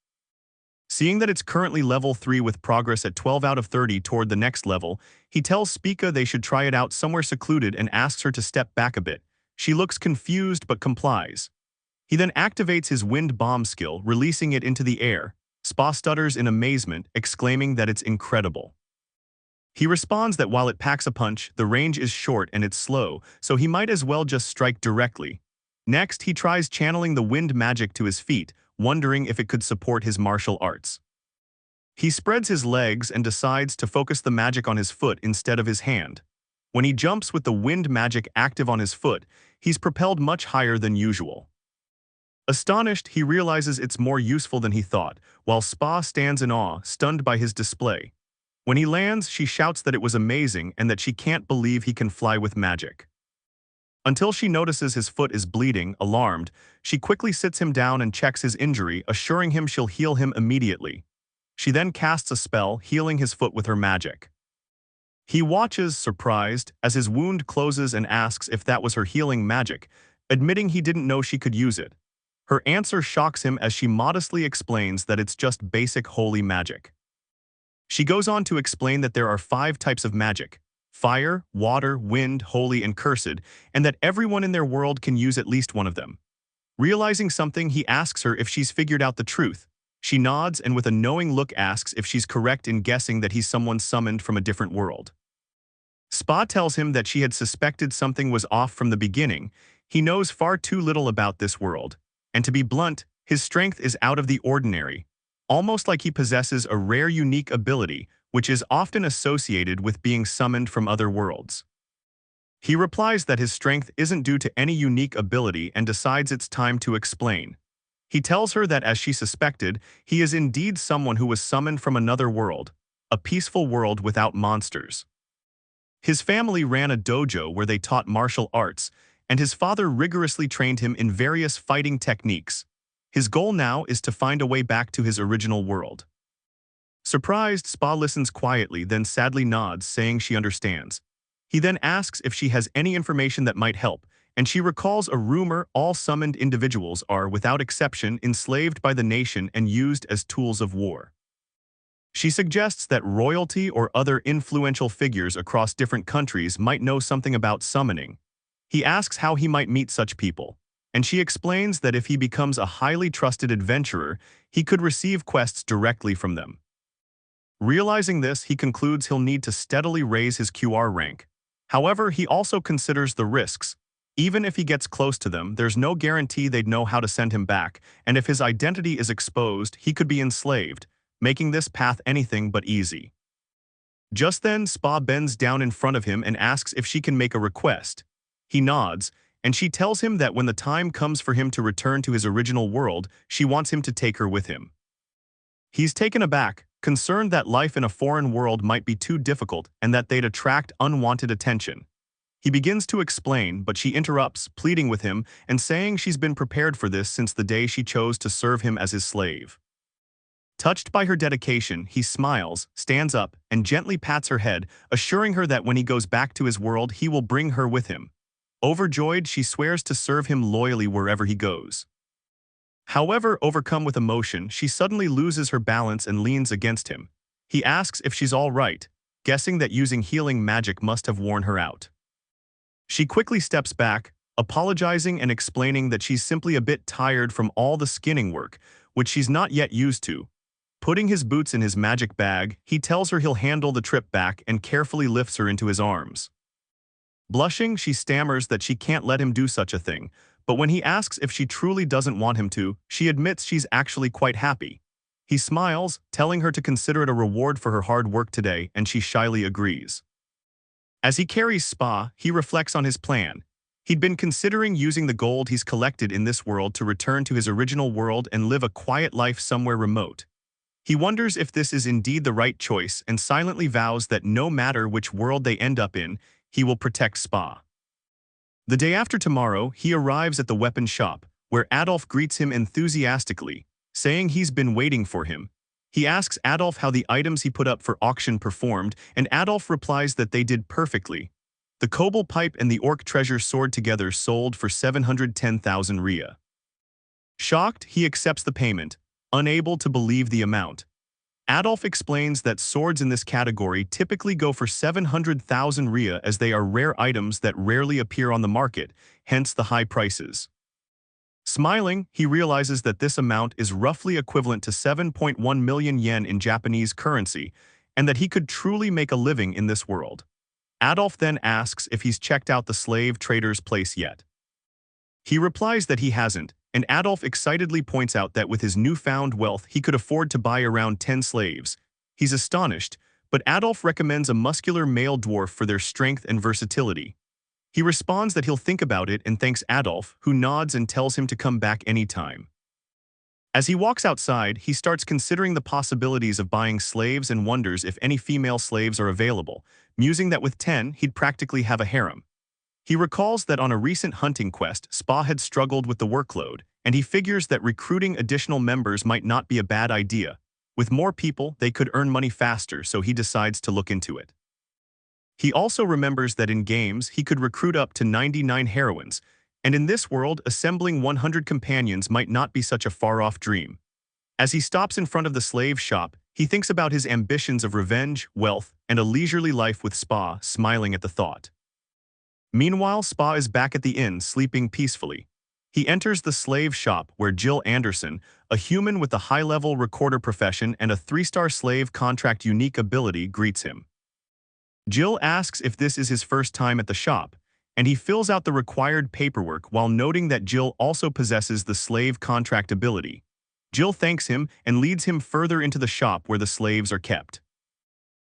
Seeing that it's currently level 3 with progress at 12 out of 30 toward the next level, he tells Spica they should try it out somewhere secluded and asks her to step back a bit. She looks confused but complies. He then activates his wind bomb skill, releasing it into the air. Spa stutters in amazement, exclaiming that it's incredible. He responds that while it packs a punch, the range is short and it's slow, so he might as well just strike directly. Next, he tries channeling the wind magic to his feet, wondering if it could support his martial arts. He spreads his legs and decides to focus the magic on his foot instead of his hand. When he jumps with the wind magic active on his foot, he's propelled much higher than usual. Astonished, he realizes it's more useful than he thought, while Spa stands in awe, stunned by his display. When he lands, she shouts that it was amazing and that she can't believe he can fly with magic. Until she notices his foot is bleeding, alarmed, she quickly sits him down and checks his injury, assuring him she'll heal him immediately. She then casts a spell, healing his foot with her magic. He watches, surprised, as his wound closes and asks if that was her healing magic, admitting he didn't know she could use it. Her answer shocks him as she modestly explains that it's just basic holy magic. She goes on to explain that there are 5 types of magic: fire, water, wind, holy, and cursed, and that everyone in their world can use at least one of them. Realizing something, he asks her if she's figured out the truth. She nods and with a knowing look asks if she's correct in guessing that he's someone summoned from a different world. Spa tells him that she had suspected something was off from the beginning. He knows far too little about this world. And to be blunt, his strength is out of the ordinary, almost like he possesses a rare unique ability, which is often associated with being summoned from other worlds. He replies that his strength isn't due to any unique ability and decides it's time to explain. He tells her that as she suspected, he is indeed someone who was summoned from another world, a peaceful world without monsters. His family ran a dojo where they taught martial arts, and his father rigorously trained him in various fighting techniques. His goal now is to find a way back to his original world. Surprised, Spa listens quietly, then sadly nods, saying she understands. He then asks if she has any information that might help, and she recalls a rumor all summoned individuals are, without exception, enslaved by the nation and used as tools of war. She suggests that royalty or other influential figures across different countries might know something about summoning. He asks how he might meet such people, and she explains that if he becomes a highly trusted adventurer, he could receive quests directly from them. Realizing this, he concludes he'll need to steadily raise his QR rank. However, he also considers the risks. Even if he gets close to them, there's no guarantee they'd know how to send him back, and if his identity is exposed, he could be enslaved, making this path anything but easy. Just then, Spa bends down in front of him and asks if she can make a request. He nods, and she tells him that when the time comes for him to return to his original world, she wants him to take her with him. He's taken aback, concerned that life in a foreign world might be too difficult and that they'd attract unwanted attention. He begins to explain, but she interrupts, pleading with him and saying she's been prepared for this since the day she chose to serve him as his slave. Touched by her dedication, he smiles, stands up, and gently pats her head, assuring her that when he goes back to his world, he will bring her with him. Overjoyed, she swears to serve him loyally wherever he goes. However, overcome with emotion, she suddenly loses her balance and leans against him. He asks if she's all right, guessing that using healing magic must have worn her out. She quickly steps back, apologizing and explaining that she's simply a bit tired from all the skinning work, which she's not yet used to. Putting his boots in his magic bag, he tells her he'll handle the trip back and carefully lifts her into his arms. Blushing, she stammers that she can't let him do such a thing, but when he asks if she truly doesn't want him to, she admits she's actually quite happy. He smiles, telling her to consider it a reward for her hard work today, and she shyly agrees. As he carries Spa, he reflects on his plan. He'd been considering using the gold he's collected in this world to return to his original world and live a quiet life somewhere remote. He wonders if this is indeed the right choice and silently vows that no matter which world they end up in, he will protect Spa. The day after tomorrow, he arrives at the weapon shop, where Adolf greets him enthusiastically, saying he's been waiting for him. He asks Adolf how the items he put up for auction performed, and Adolf replies that they did perfectly. The Kobold pipe and the Orc treasure sword together sold for 710,000 Rhea. Shocked, he accepts the payment, unable to believe the amount. Adolf explains that swords in this category typically go for 700,000 Rhea as they are rare items that rarely appear on the market, hence the high prices. Smiling, he realizes that this amount is roughly equivalent to 7.1 million yen in Japanese currency, and that he could truly make a living in this world. Adolf then asks if he's checked out the slave trader's place yet. He replies that he hasn't, and Adolf excitedly points out that with his newfound wealth he could afford to buy around 10 slaves. He's astonished, but Adolf recommends a muscular male dwarf for their strength and versatility. He responds that he'll think about it and thanks Adolf, who nods and tells him to come back anytime. As he walks outside, he starts considering the possibilities of buying slaves and wonders if any female slaves are available, musing that with 10 he'd practically have a harem. He recalls that on a recent hunting quest, Spa had struggled with the workload, and he figures that recruiting additional members might not be a bad idea. With more people, they could earn money faster, so he decides to look into it. He also remembers that in games, he could recruit up to 99 heroines, and in this world, assembling 100 companions might not be such a far-off dream. As he stops in front of the slave shop, he thinks about his ambitions of revenge, wealth, and a leisurely life with Spa, smiling at the thought. Meanwhile, Spa is back at the inn, sleeping peacefully. He enters the slave shop where Jill Anderson, a human with a high-level recorder profession and a 3-star slave contract unique ability, greets him. Jill asks if this is his first time at the shop, and he fills out the required paperwork while noting that Jill also possesses the slave contract ability. Jill thanks him and leads him further into the shop where the slaves are kept.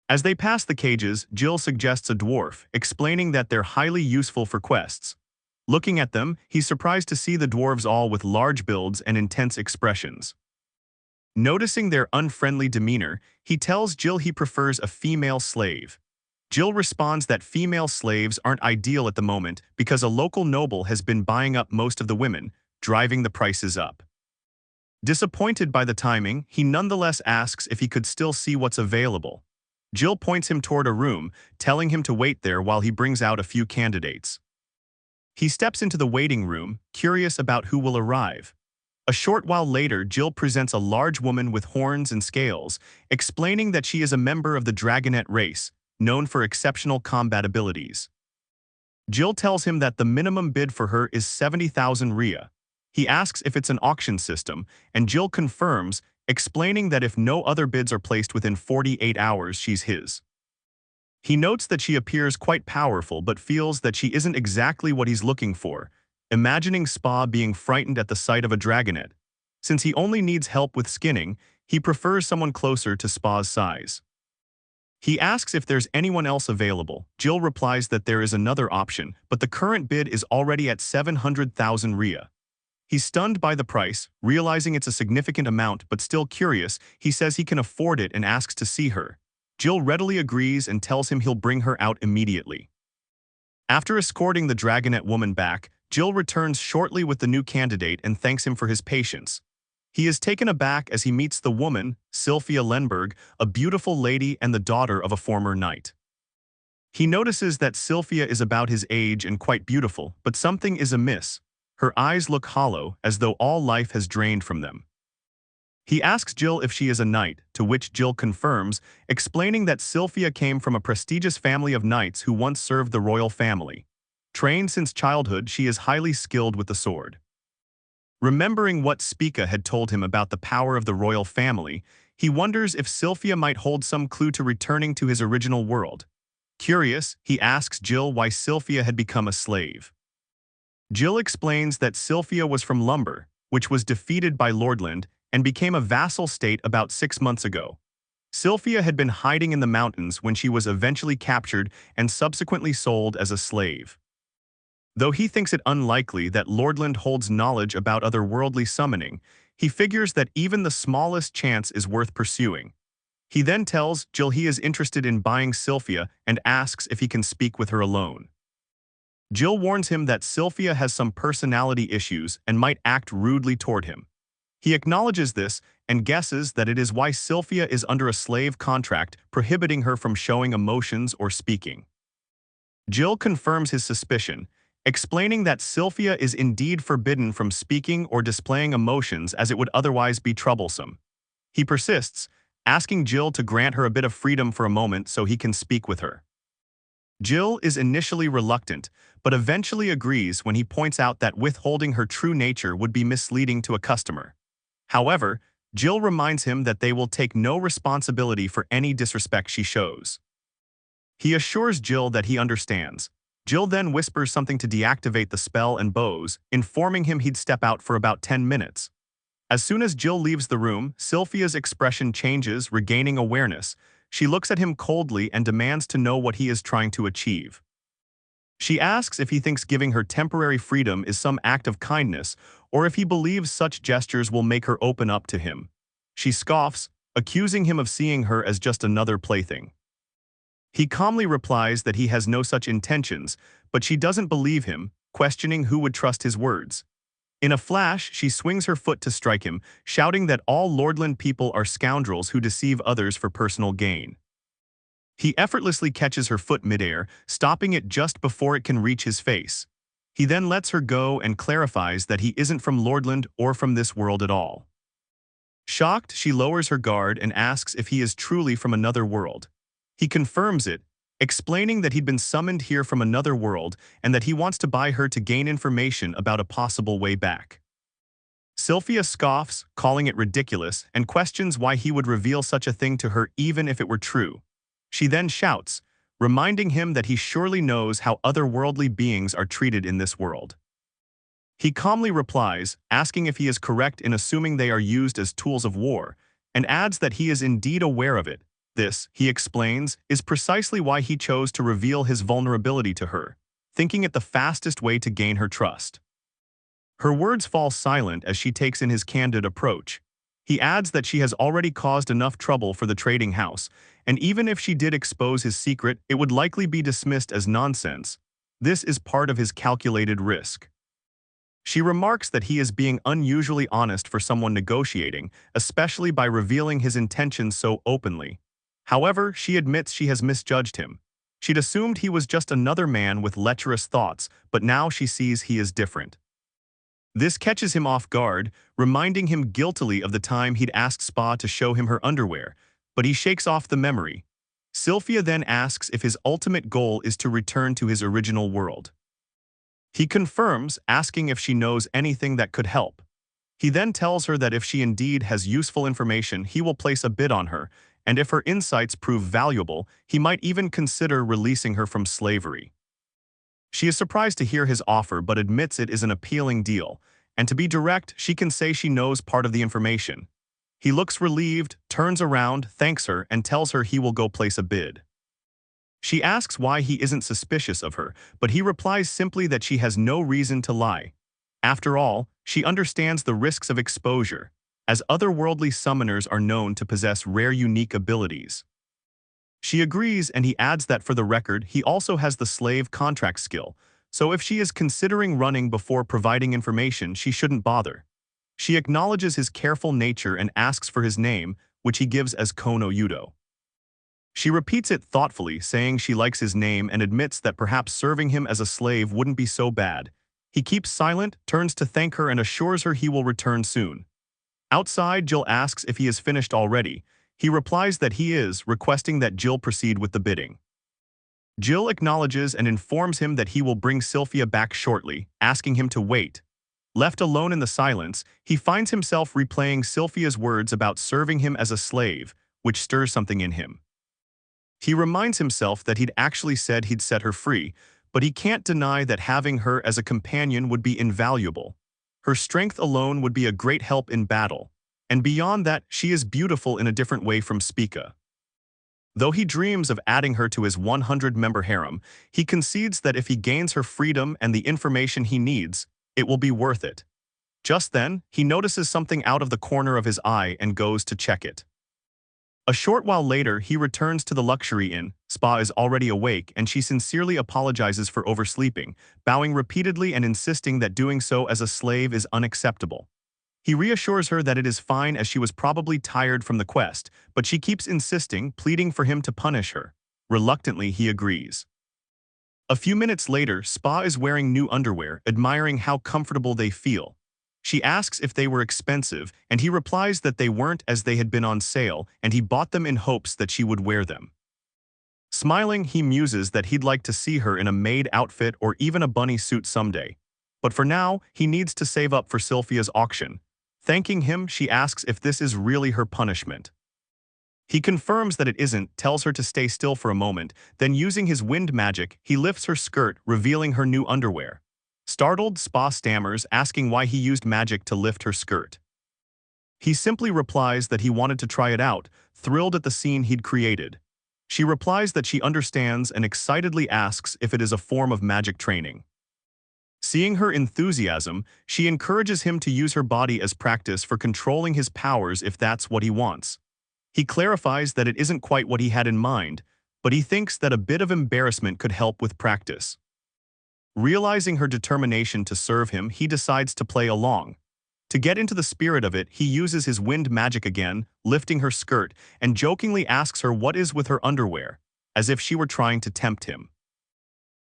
As they pass the cages, Jill suggests a dwarf, explaining that they're highly useful for quests. Looking at them, he's surprised to see the dwarves all with large builds and intense expressions. Noticing their unfriendly demeanor, he tells Jill he prefers a female slave. Jill responds that female slaves aren't ideal at the moment because a local noble has been buying up most of the women, driving the prices up. Disappointed by the timing, he nonetheless asks if he could still see what's available. Jill points him toward a room, telling him to wait there while he brings out a few candidates. He steps into the waiting room, curious about who will arrive. A short while later, Jill presents a large woman with horns and scales, explaining that she is a member of the Dragonet race, known for exceptional combat abilities. Jill tells him that the minimum bid for her is 70,000 Rhea. He asks if it's an auction system, and Jill confirms, explaining that if no other bids are placed within 48 hours, she's his. He notes that she appears quite powerful but feels that she isn't exactly what he's looking for, imagining Spa being frightened at the sight of a dragonet. Since he only needs help with skinning, he prefers someone closer to Spa's size. He asks if there's anyone else available. Jill replies that there is another option, but the current bid is already at 700,000 Rhea. He's stunned by the price, realizing it's a significant amount but still curious. He says he can afford it and asks to see her. Jill readily agrees and tells him he'll bring her out immediately. After escorting the dragonet woman back, Jill returns shortly with the new candidate and thanks him for his patience. He is taken aback as he meets the woman, Sylphia Lenberg, a beautiful lady and the daughter of a former knight. He notices that Sylphia is about his age and quite beautiful, but something is amiss. Her eyes look hollow, as though all life has drained from them. He asks Jill if she is a knight, to which Jill confirms, explaining that Sylphia came from a prestigious family of knights who once served the royal family. Trained since childhood, she is highly skilled with the sword. Remembering what Spica had told him about the power of the royal family, he wonders if Sylphia might hold some clue to returning to his original world. Curious, he asks Jill why Sylphia had become a slave. Jill explains that Sylphia was from Lumber, which was defeated by Lordland, and became a vassal state about 6 months ago. Sylphia had been hiding in the mountains when she was eventually captured and subsequently sold as a slave. Though he thinks it unlikely that Lordland holds knowledge about otherworldly summoning, he figures that even the smallest chance is worth pursuing. He then tells Jill he is interested in buying Sylphia and asks if he can speak with her alone. Jill warns him that Sylphia has some personality issues and might act rudely toward him. He acknowledges this and guesses that it is why Sylphia is under a slave contract prohibiting her from showing emotions or speaking. Jill confirms his suspicion, explaining that Sylphia is indeed forbidden from speaking or displaying emotions as it would otherwise be troublesome. He persists, asking Jill to grant her a bit of freedom for a moment so he can speak with her. Jill is initially reluctant, but eventually agrees when he points out that withholding her true nature would be misleading to a customer. However, Jill reminds him that they will take no responsibility for any disrespect she shows. He assures Jill that he understands. Jill then whispers something to deactivate the spell and bows, informing him he'd step out for about 10 minutes. As soon as Jill leaves the room, Sylphia's expression changes, regaining awareness. She looks at him coldly and demands to know what he is trying to achieve. She asks if he thinks giving her temporary freedom is some act of kindness, or if he believes such gestures will make her open up to him. She scoffs, accusing him of seeing her as just another plaything. He calmly replies that he has no such intentions, but she doesn't believe him, questioning who would trust his words. In a flash, she swings her foot to strike him, shouting that all Lordland people are scoundrels who deceive others for personal gain. He effortlessly catches her foot midair, stopping it just before it can reach his face. He then lets her go and clarifies that he isn't from Lordland or from this world at all. Shocked, she lowers her guard and asks if he is truly from another world. He confirms it, explaining that he'd been summoned here from another world and that he wants to buy her to gain information about a possible way back. Sylphia scoffs, calling it ridiculous, and questions why he would reveal such a thing to her even if it were true. She then shouts, reminding him that he surely knows how otherworldly beings are treated in this world. He calmly replies, asking if he is correct in assuming they are used as tools of war, and adds that he is indeed aware of it. This, he explains, is precisely why he chose to reveal his vulnerability to her, thinking it the fastest way to gain her trust. Her words fall silent as she takes in his candid approach. He adds that she has already caused enough trouble for the trading house, and even if she did expose his secret, it would likely be dismissed as nonsense. This is part of his calculated risk. She remarks that he is being unusually honest for someone negotiating, especially by revealing his intentions so openly. However, she admits she has misjudged him. She'd assumed he was just another man with lecherous thoughts, but now she sees he is different. This catches him off guard, reminding him guiltily of the time he'd asked Spa to show him her underwear, but he shakes off the memory. Sylphia then asks if his ultimate goal is to return to his original world. He confirms, asking if she knows anything that could help. He then tells her that if she indeed has useful information, he will place a bid on her, and if her insights prove valuable, he might even consider releasing her from slavery. She is surprised to hear his offer but admits it is an appealing deal, and to be direct, she can say she knows part of the information. He looks relieved, turns around, thanks her, and tells her he will go place a bid. She asks why he isn't suspicious of her, but he replies simply that she has no reason to lie. After all, she understands the risks of exposure, as otherworldly summoners are known to possess rare unique abilities. She agrees, and he adds that for the record, he also has the slave contract skill, so if she is considering running before providing information, she shouldn't bother. She acknowledges his careful nature and asks for his name, which he gives as Kono Yudo. She repeats it thoughtfully, saying she likes his name and admits that perhaps serving him as a slave wouldn't be so bad. He keeps silent, turns to thank her, and assures her he will return soon. Outside, Jill asks if he is finished already. He replies that he is, requesting that Jill proceed with the bidding. Jill acknowledges and informs him that he will bring Sylphia back shortly, asking him to wait. Left alone in the silence, he finds himself replaying Sylphia's words about serving him as a slave, which stirs something in him. He reminds himself that he'd actually said he'd set her free, but he can't deny that having her as a companion would be invaluable. Her strength alone would be a great help in battle, and beyond that, she is beautiful in a different way from Spica. Though he dreams of adding her to his 100-member harem, he concedes that if he gains her freedom and the information he needs, it will be worth it. Just then, he notices something out of the corner of his eye and goes to check it. A short while later, he returns to the luxury inn. Spa is already awake, and she sincerely apologizes for oversleeping, bowing repeatedly and insisting that doing so as a slave is unacceptable. He reassures her that it is fine as she was probably tired from the quest, but she keeps insisting, pleading for him to punish her. Reluctantly, he agrees. A few minutes later, Spa is wearing new underwear, admiring how comfortable they feel. She asks if they were expensive, and he replies that they weren't as they had been on sale, and he bought them in hopes that she would wear them. Smiling, he muses that he'd like to see her in a maid outfit or even a bunny suit someday. But for now, he needs to save up for Sylphia's auction. Thanking him, she asks if this is really her punishment. He confirms that it isn't, tells her to stay still for a moment, then using his wind magic, he lifts her skirt, revealing her new underwear. Startled, Spa stammers, asking why he used magic to lift her skirt. He simply replies that he wanted to try it out, thrilled at the scene he'd created. She replies that she understands and excitedly asks if it is a form of magic training. Seeing her enthusiasm, she encourages him to use her body as practice for controlling his powers if that's what he wants. He clarifies that it isn't quite what he had in mind, but he thinks that a bit of embarrassment could help with practice. Realizing her determination to serve him, he decides to play along. To get into the spirit of it, he uses his wind magic again, lifting her skirt, and jokingly asks her what is with her underwear, as if she were trying to tempt him.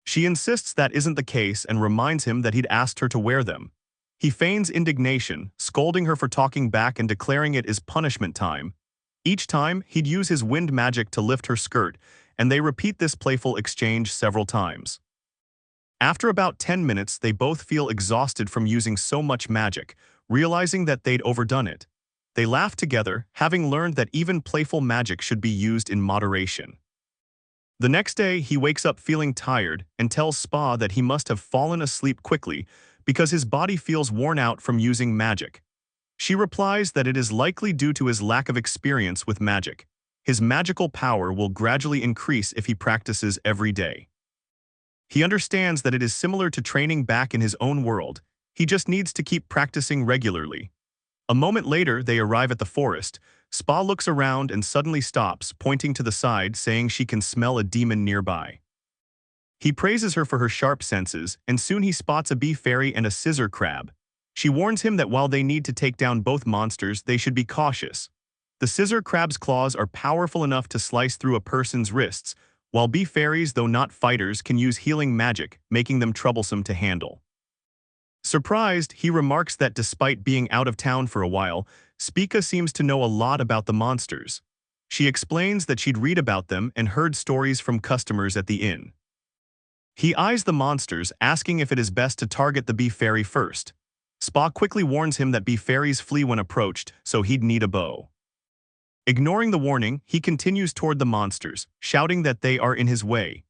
She insists that isn't the case and reminds him that he'd asked her to wear them. He feigns indignation, scolding her for talking back and declaring it is punishment time. Each time, he'd use his wind magic to lift her skirt, and they repeat this playful exchange several times. After about 10 minutes, they both feel exhausted from using so much magic, realizing that they'd overdone it. They laugh together, having learned that even playful magic should be used in moderation. The next day, he wakes up feeling tired and tells Spa that he must have fallen asleep quickly because his body feels worn out from using magic. She replies that it is likely due to his lack of experience with magic. His magical power will gradually increase if he practices every day. He understands that it is similar to training back in his own world. He just needs to keep practicing regularly. A moment later, they arrive at the forest. Spa looks around and suddenly stops, pointing to the side, saying she can smell a demon nearby. He praises her for her sharp senses, and soon he spots a bee fairy and a scissor crab. She warns him that while they need to take down both monsters, they should be cautious. The scissor crab's claws are powerful enough to slice through a person's wrists, while bee fairies, though not fighters, can use healing magic, making them troublesome to handle. Surprised, he remarks that despite being out of town for a while, Spica seems to know a lot about the monsters. She explains that she'd read about them and heard stories from customers at the inn. He eyes the monsters, asking if it is best to target the bee fairy first. Spa quickly warns him that bee fairies flee when approached, so he'd need a bow. Ignoring the warning, he continues toward the monsters, shouting that they are in his way.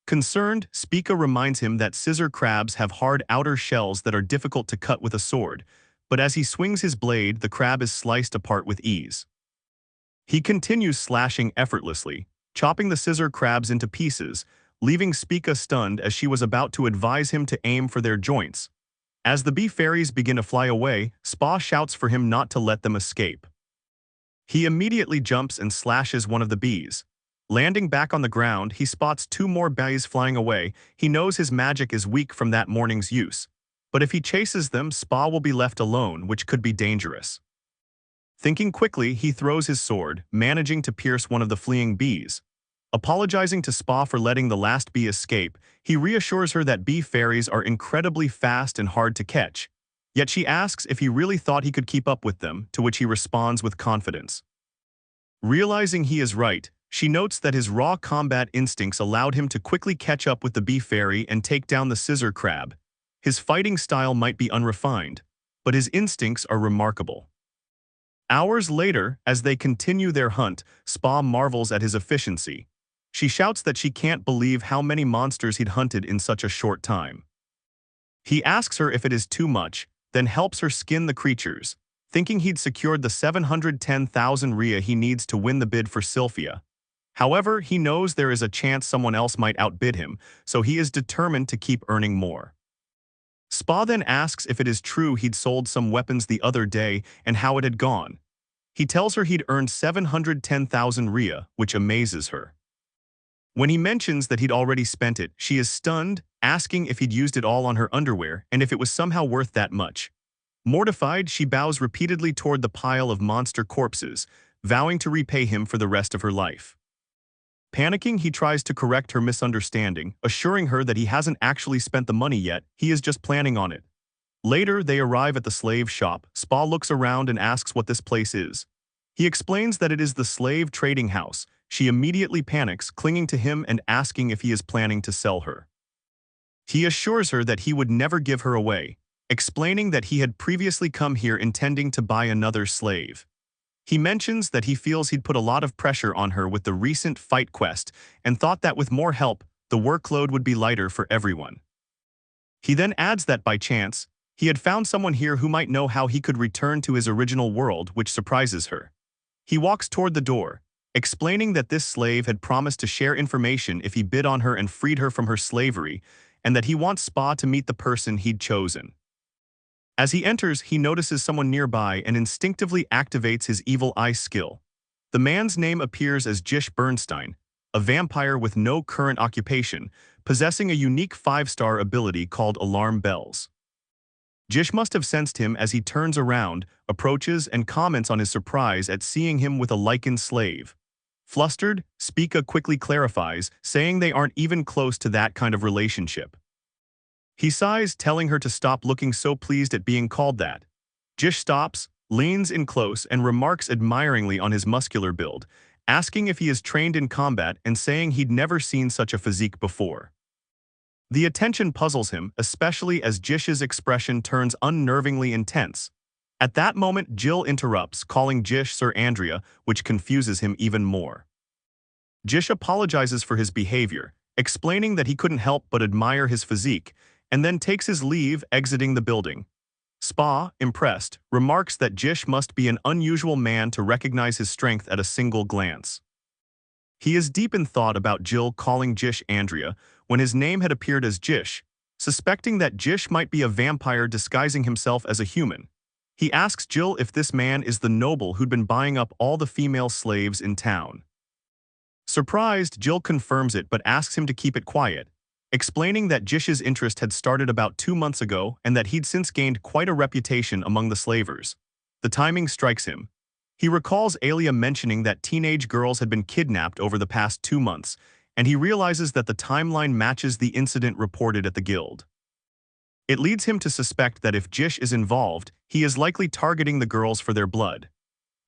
Concerned, Spica reminds him that scissor crabs have hard outer shells that are difficult to cut with a sword, but as he swings his blade, the crab is sliced apart with ease. He continues slashing effortlessly, chopping the scissor crabs into pieces, leaving Spica stunned as she was about to advise him to aim for their joints. As the bee fairies begin to fly away, Spa shouts for him not to let them escape. He immediately jumps and slashes one of the bees. Landing back on the ground, he spots two more bees flying away. He knows his magic is weak from that morning's use. But if he chases them, Spa will be left alone, which could be dangerous. Thinking quickly, he throws his sword, managing to pierce one of the fleeing bees. Apologizing to Spa for letting the last bee escape, he reassures her that bee fairies are incredibly fast and hard to catch. Yet she asks if he really thought he could keep up with them, to which he responds with confidence. Realizing he is right, she notes that his raw combat instincts allowed him to quickly catch up with the bee fairy and take down the scissor crab. His fighting style might be unrefined, but his instincts are remarkable. Hours later, as they continue their hunt, Spa marvels at his efficiency. She shouts that she can't believe how many monsters he'd hunted in such a short time. He asks her if it is too much, then helps her skin the creatures, thinking he'd secured the 710,000 Rhea he needs to win the bid for Sylphia. However, he knows there is a chance someone else might outbid him, so he is determined to keep earning more. Spa then asks if it is true he'd sold some weapons the other day and how it had gone. He tells her he'd earned 710,000 Rhea, which amazes her. When he mentions that he'd already spent it, she is stunned, asking if he'd used it all on her underwear and if it was somehow worth that much. Mortified, she bows repeatedly toward the pile of monster corpses, vowing to repay him for the rest of her life. Panicking, he tries to correct her misunderstanding, assuring her that he hasn't actually spent the money yet, he is just planning on it. Later, they arrive at the slave shop. Spa looks around and asks what this place is. He explains that it is the slave trading house. She immediately panics, clinging to him and asking if he is planning to sell her. He assures her that he would never give her away. explaining that he had previously come here intending to buy another slave. He mentions that he feels he'd put a lot of pressure on her with the recent fight quest and thought that with more help, the workload would be lighter for everyone. He then adds that by chance, he had found someone here who might know how he could return to his original world, which surprises her. He walks toward the door, explaining that this slave had promised to share information if he bid on her and freed her from her slavery, and that he wants Spa to meet the person he'd chosen. As he enters, he notices someone nearby and instinctively activates his evil eye skill. The man's name appears as Jish Bernstein, a vampire with no current occupation, possessing a unique 5-star ability called Alarm Bells. Jish must have sensed him as he turns around, approaches, and comments on his surprise at seeing him with a licensed slave. Flustered, Spica quickly clarifies, saying they aren't even close to that kind of relationship. He sighs, telling her to stop looking so pleased at being called that. Jish stops, leans in close, and remarks admiringly on his muscular build, asking if he is trained in combat and saying he'd never seen such a physique before. The attention puzzles him, especially as Jish's expression turns unnervingly intense. At that moment, Jill interrupts, calling Jish Sir Andrea, which confuses him even more. Jish apologizes for his behavior, explaining that he couldn't help but admire his physique, and then takes his leave, exiting the building. Spa, impressed, remarks that Jish must be an unusual man to recognize his strength at a single glance. He is deep in thought about Jill calling Jish Andrea when his name had appeared as Jish, suspecting that Jish might be a vampire disguising himself as a human. He asks Jill if this man is the noble who'd been buying up all the female slaves in town. Surprised, Jill confirms it but asks him to keep it quiet, explaining that Jish's interest had started about 2 months ago and that he'd since gained quite a reputation among the slavers. The timing strikes him. He recalls Alia mentioning that teenage girls had been kidnapped over the past 2 months, and he realizes that the timeline matches the incident reported at the guild. It leads him to suspect that if Jish is involved, he is likely targeting the girls for their blood.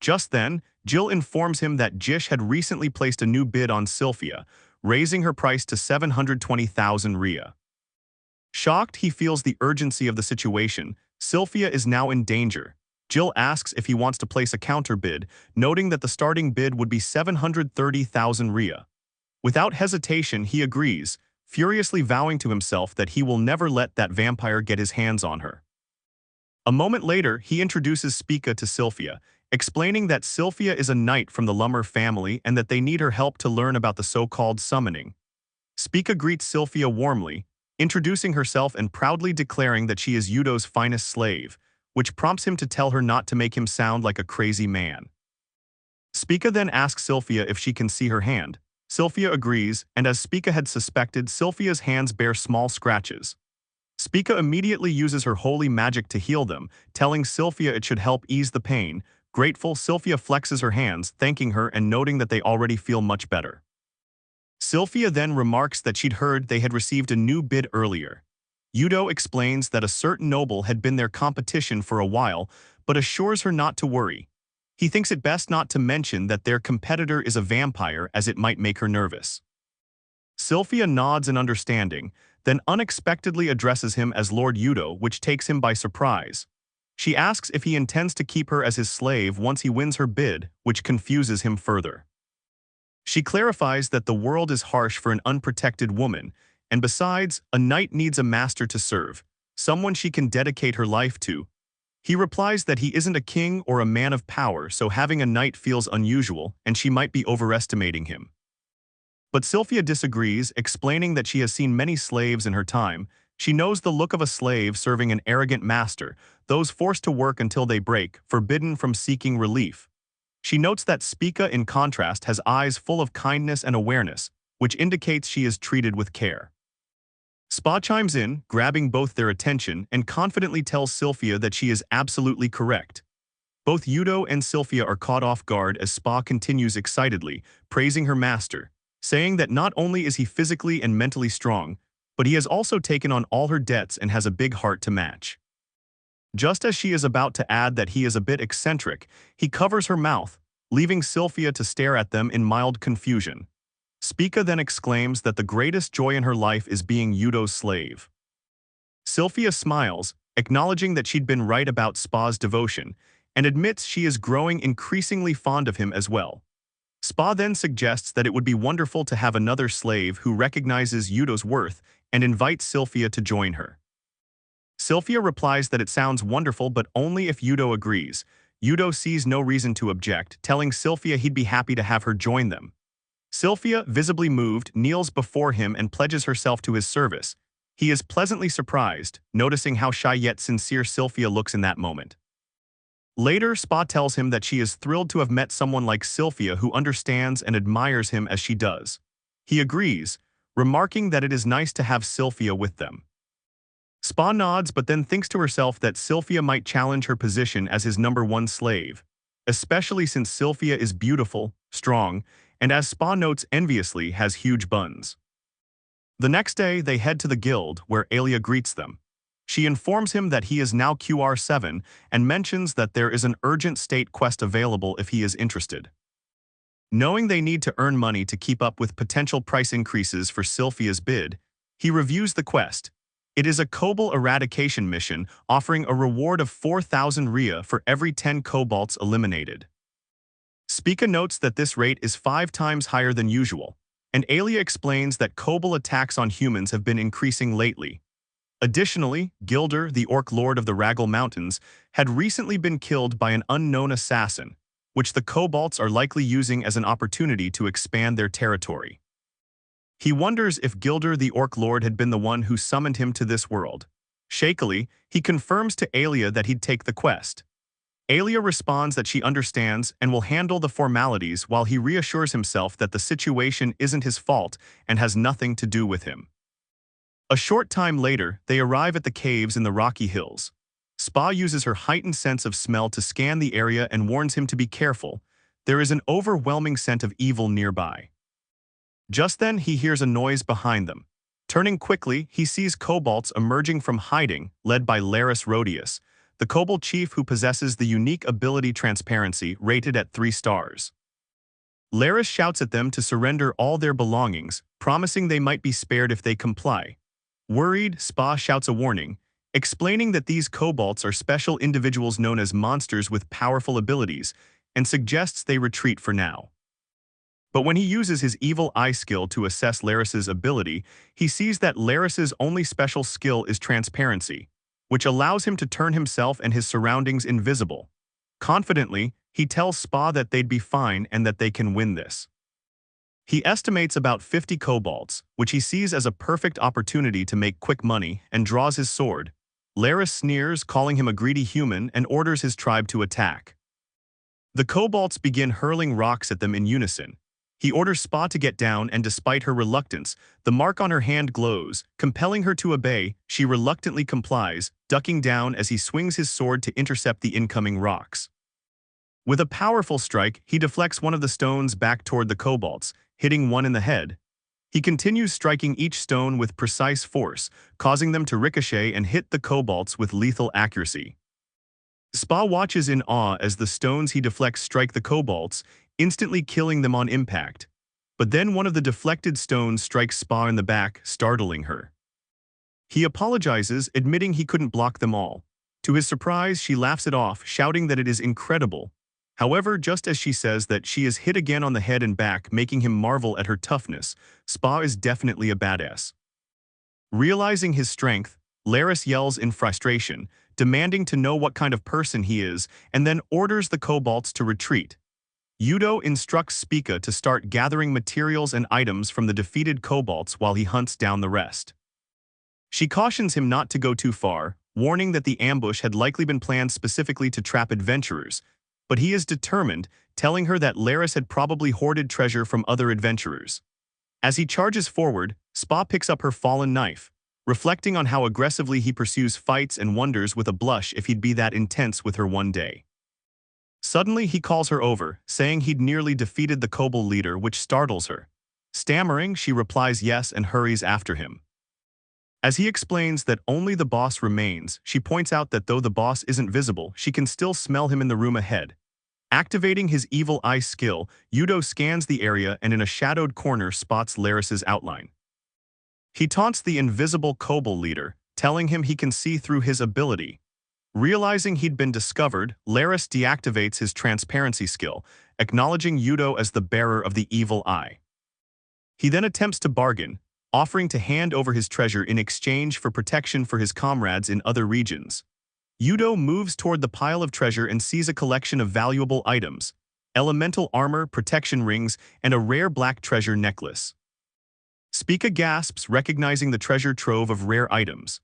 Just then, Jill informs him that Jish had recently placed a new bid on Sylphia, raising her price to 720,000 Rhea. Shocked, he feels the urgency of the situation. Sylphia is now in danger. Jill asks if he wants to place a counter bid, noting that the starting bid would be 730,000 Rhea. Without hesitation, he agrees, furiously vowing to himself that he will never let that vampire get his hands on her. A moment later, he introduces Spica to Sylphia, explaining that Sylphia is a knight from the Lummer family and that they need her help to learn about the so-called summoning. Spica greets Sylphia warmly, introducing herself and proudly declaring that she is Yudo's finest slave, which prompts him to tell her not to make him sound like a crazy man. Spica then asks Sylphia if she can see her hand. Sylphia agrees, and as Spica had suspected, Sylphia's hands bear small scratches. Spica immediately uses her holy magic to heal them, telling Sylphia it should help ease the pain. Grateful, Sylphia flexes her hands, thanking her and noting that they already feel much better. Sylphia then remarks that she'd heard they had received a new bid earlier. Yudo explains that a certain noble had been their competition for a while, but assures her not to worry. He thinks it best not to mention that their competitor is a vampire as it might make her nervous. Sylphia nods in understanding, then unexpectedly addresses him as Lord Yudo, which takes him by surprise. She asks if he intends to keep her as his slave once he wins her bid, which confuses him further. She clarifies that the world is harsh for an unprotected woman, and besides, a knight needs a master to serve, someone she can dedicate her life to. He replies that he isn't a king or a man of power, so having a knight feels unusual, and she might be overestimating him. But Sylphia disagrees, explaining that she has seen many slaves in her time. She knows the look of a slave serving an arrogant master, those forced to work until they break, forbidden from seeking relief. She notes that Spica, in contrast, has eyes full of kindness and awareness, which indicates she is treated with care. Spa chimes in, grabbing both their attention, and confidently tells Sylphia that she is absolutely correct. Both Yudo and Sylphia are caught off guard as Spa continues excitedly, praising her master, saying that not only is he physically and mentally strong, but he has also taken on all her debts and has a big heart to match. Just as she is about to add that he is a bit eccentric, he covers her mouth, leaving Sylphia to stare at them in mild confusion. Spica then exclaims that the greatest joy in her life is being Yudo's slave. Sylphia smiles, acknowledging that she'd been right about Spa's devotion, and admits she is growing increasingly fond of him as well. Spa then suggests that it would be wonderful to have another slave who recognizes Yudo's worth and invites Sylphia to join her. Sylphia replies that it sounds wonderful but only if Yudo agrees. Yudo sees no reason to object, telling Sylphia he'd be happy to have her join them. Sylphia, visibly moved, kneels before him and pledges herself to his service. He is pleasantly surprised, noticing how shy yet sincere Sylphia looks in that moment. Later, Spa tells him that she is thrilled to have met someone like Sylphia who understands and admires him as she does. He agrees, remarking that it is nice to have Sylphia with them. Spa nods but then thinks to herself that Sylphia might challenge her position as his #1 slave, especially since Sylphia is beautiful, strong, and as Spa notes enviously has huge buns. The next day, they head to the guild, where Alia greets them. She informs him that he is now QR7 and mentions that there is an urgent state quest available if he is interested. Knowing they need to earn money to keep up with potential price increases for Sylphia's bid, he reviews the quest. It is a Cobalt eradication mission offering a reward of 4,000 Rhea for every 10 Cobalts eliminated. Spica notes that this rate is 5 times higher than usual, and Alia explains that Cobalt attacks on humans have been increasing lately. Additionally, Gilder, the Orc Lord of the Raggle Mountains, had recently been killed by an unknown assassin, which the Cobalts are likely using as an opportunity to expand their territory. He wonders if Gilder, the Orc Lord, had been the one who summoned him to this world. Shakily, he confirms to Alia that he'd take the quest. Alia responds that she understands and will handle the formalities while he reassures himself that the situation isn't his fault and has nothing to do with him. A short time later, they arrive at the caves in the Rocky Hills. Spa uses her heightened sense of smell to scan the area and warns him to be careful. There is an overwhelming scent of evil nearby. Just then, he hears a noise behind them. Turning quickly, he sees Cobalts emerging from hiding, led by Laris Rhodius, the Cobalt chief who possesses the unique ability Transparency, rated at 3 stars. Laris shouts at them to surrender all their belongings, promising they might be spared if they comply. Worried, Spa shouts a warning, explaining that these Cobalts are special individuals known as monsters with powerful abilities, and suggests they retreat for now. But when he uses his evil eye skill to assess Laris's ability, he sees that Laris's only special skill is Transparency, which allows him to turn himself and his surroundings invisible. Confidently, he tells Spa that they'd be fine and that they can win this. He estimates about 50 Cobalts, which he sees as a perfect opportunity to make quick money, and draws his sword. Laris sneers, calling him a greedy human, and orders his tribe to attack. The Cobalts begin hurling rocks at them in unison. He orders Spa to get down, and despite her reluctance, the mark on her hand glows, compelling her to obey. She reluctantly complies, ducking down as he swings his sword to intercept the incoming rocks. With a powerful strike, he deflects one of the stones back toward the Cobalts, hitting one in the head. He continues striking each stone with precise force, causing them to ricochet and hit the Cobalts with lethal accuracy. Spa watches in awe as the stones he deflects strike the Cobalts, instantly killing them on impact. But then one of the deflected stones strikes Spa in the back, startling her. He apologizes, admitting he couldn't block them all. To his surprise, she laughs it off, shouting that it is incredible. However, just as she says that she is hit again on the head and back, making him marvel at her toughness, Spa is definitely a badass. Realizing his strength, Laris yells in frustration, demanding to know what kind of person he is, and then orders the Cobalts to retreat. Yudo instructs Spica to start gathering materials and items from the defeated Cobalts while he hunts down the rest. She cautions him not to go too far, warning that the ambush had likely been planned specifically to trap adventurers, but he is determined, telling her that Laris had probably hoarded treasure from other adventurers. As he charges forward, Spa picks up her fallen knife, reflecting on how aggressively he pursues fights and wonders with a blush if he'd be that intense with her one day. Suddenly, he calls her over, saying he'd nearly defeated the Cobalt leader, which startles her. Stammering, she replies yes and hurries after him. As he explains that only the boss remains, she points out that though the boss isn't visible, she can still smell him in the room ahead. Activating his evil eye skill, Yudo scans the area and in a shadowed corner spots Laris's outline. He taunts the invisible Cobalt leader, telling him he can see through his ability. Realizing he'd been discovered, Laris deactivates his transparency skill, acknowledging Yudo as the bearer of the evil eye. He then attempts to bargain, offering to hand over his treasure in exchange for protection for his comrades in other regions. Yudo moves toward the pile of treasure and sees a collection of valuable items: elemental armor, protection rings, and a rare black treasure necklace. Spica gasps, recognizing the treasure trove of rare items.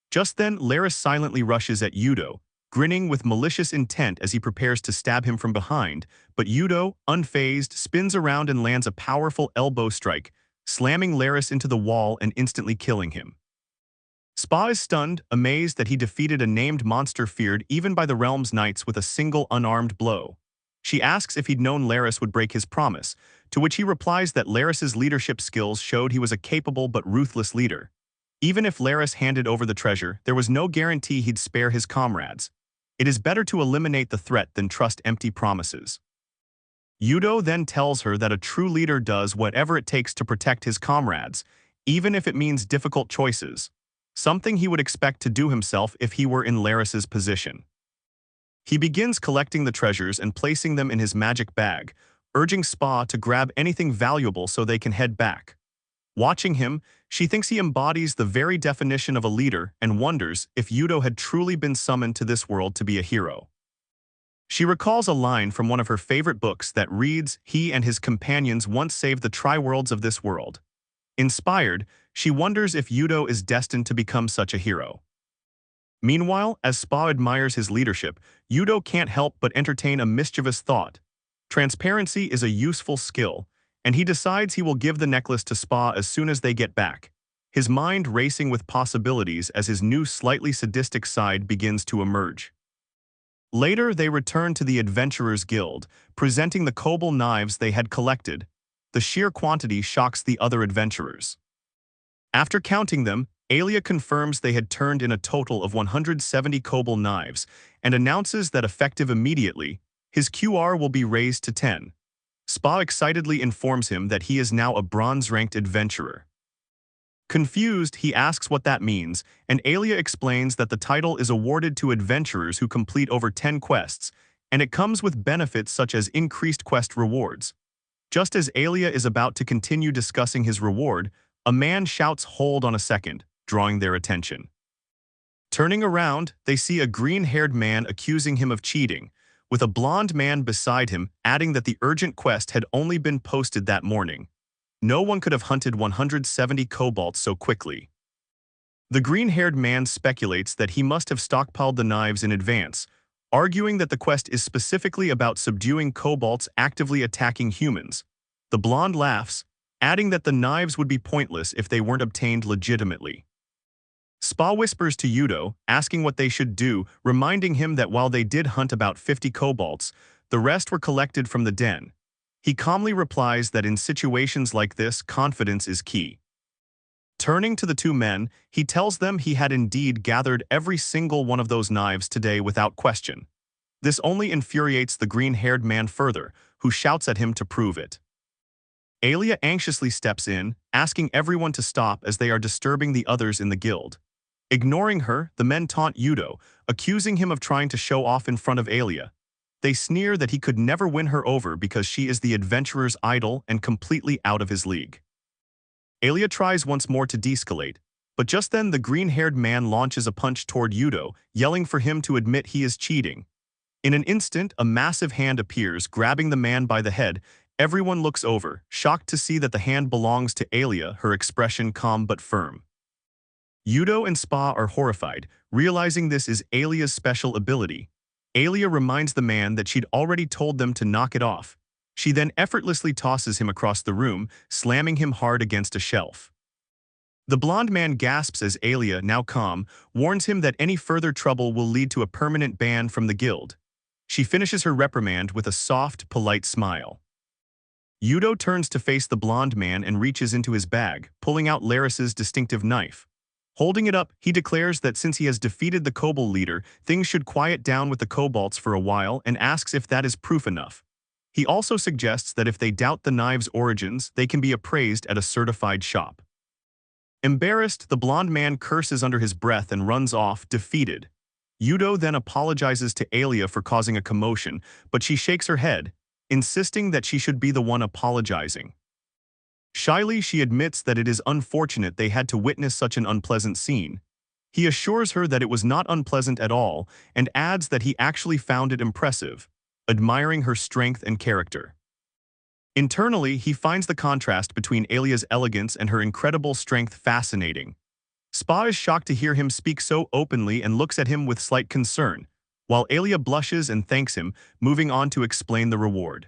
Just then, Laris silently rushes at Yudo, grinning with malicious intent as he prepares to stab him from behind, but Yudo, unfazed, spins around and lands a powerful elbow strike, slamming Laris into the wall and instantly killing him. Spa is stunned, amazed that he defeated a named monster feared even by the realm's knights with a single unarmed blow. She asks if he'd known Laris would break his promise, to which he replies that Laris's leadership skills showed he was a capable but ruthless leader. Even if Laris handed over the treasure, there was no guarantee he'd spare his comrades. It is better to eliminate the threat than trust empty promises. Yudo then tells her that a true leader does whatever it takes to protect his comrades, even if it means difficult choices, something he would expect to do himself if he were in Laris's position. He begins collecting the treasures and placing them in his magic bag, urging Spa to grab anything valuable so they can head back. Watching him, she thinks he embodies the very definition of a leader and wonders if Yudo had truly been summoned to this world to be a hero. She recalls a line from one of her favorite books that reads, "He and his companions once saved the tri-worlds of this world." Inspired, she wonders if Yudo is destined to become such a hero. Meanwhile, as Spa admires his leadership, Yudo can't help but entertain a mischievous thought. Transparency is a useful skill, and he decides he will give the necklace to Spa as soon as they get back, his mind racing with possibilities as his new slightly sadistic side begins to emerge. Later, they return to the Adventurers Guild, presenting the Kobold knives they had collected. The sheer quantity shocks the other adventurers. After counting them, Alia confirms they had turned in a total of 170 Kobold knives and announces that effective immediately, his QR will be raised to 10. Spa excitedly informs him that he is now a bronze-ranked adventurer. Confused, he asks what that means, and Alia explains that the title is awarded to adventurers who complete over 10 quests, and it comes with benefits such as increased quest rewards. Just as Alia is about to continue discussing his reward, a man shouts, "Hold on a second," drawing their attention. Turning around, they see a green-haired man accusing him of cheating, with a blonde man beside him adding that the urgent quest had only been posted that morning. No one could have hunted 170 kobolds so quickly. The green-haired man speculates that he must have stockpiled the knives in advance, arguing that the quest is specifically about subduing kobolds actively attacking humans. The blonde laughs, adding that the knives would be pointless if they weren't obtained legitimately. Spa whispers to Yudo, asking what they should do, reminding him that while they did hunt about 50 kobolds, the rest were collected from the den. He calmly replies that in situations like this, confidence is key. Turning to the two men, he tells them he had indeed gathered every single one of those knives today without question. This only infuriates the green-haired man further, who shouts at him to prove it. Alia anxiously steps in, asking everyone to stop as they are disturbing the others in the guild. Ignoring her, the men taunt Yudo, accusing him of trying to show off in front of Alia. They sneer that he could never win her over because she is the adventurer's idol and completely out of his league. Alia tries once more to de-escalate, but just then the green-haired man launches a punch toward Yudo, yelling for him to admit he is cheating. In an instant, a massive hand appears, grabbing the man by the head. Everyone looks over, shocked to see that the hand belongs to Alia, her expression calm but firm. Yudo and Spa are horrified, realizing this is Alia's special ability. Alia reminds the man that she'd already told them to knock it off. She then effortlessly tosses him across the room, slamming him hard against a shelf. The blonde man gasps as Alia, now calm, warns him that any further trouble will lead to a permanent ban from the guild. She finishes her reprimand with a soft, polite smile. Yudo turns to face the blonde man and reaches into his bag, pulling out Laris's distinctive knife. Holding it up, he declares that since he has defeated the kobold leader, things should quiet down with the kobolds for a while and asks if that is proof enough. He also suggests that if they doubt the knife's origins, they can be appraised at a certified shop. Embarrassed, the blond man curses under his breath and runs off, defeated. Yudo then apologizes to Alia for causing a commotion, but she shakes her head, insisting that she should be the one apologizing. Shyly, she admits that it is unfortunate they had to witness such an unpleasant scene. He assures her that it was not unpleasant at all and adds that he actually found it impressive, admiring her strength and character. Internally, he finds the contrast between Alia's elegance and her incredible strength fascinating. Spa is shocked to hear him speak so openly and looks at him with slight concern, while Alia blushes and thanks him, moving on to explain the reward.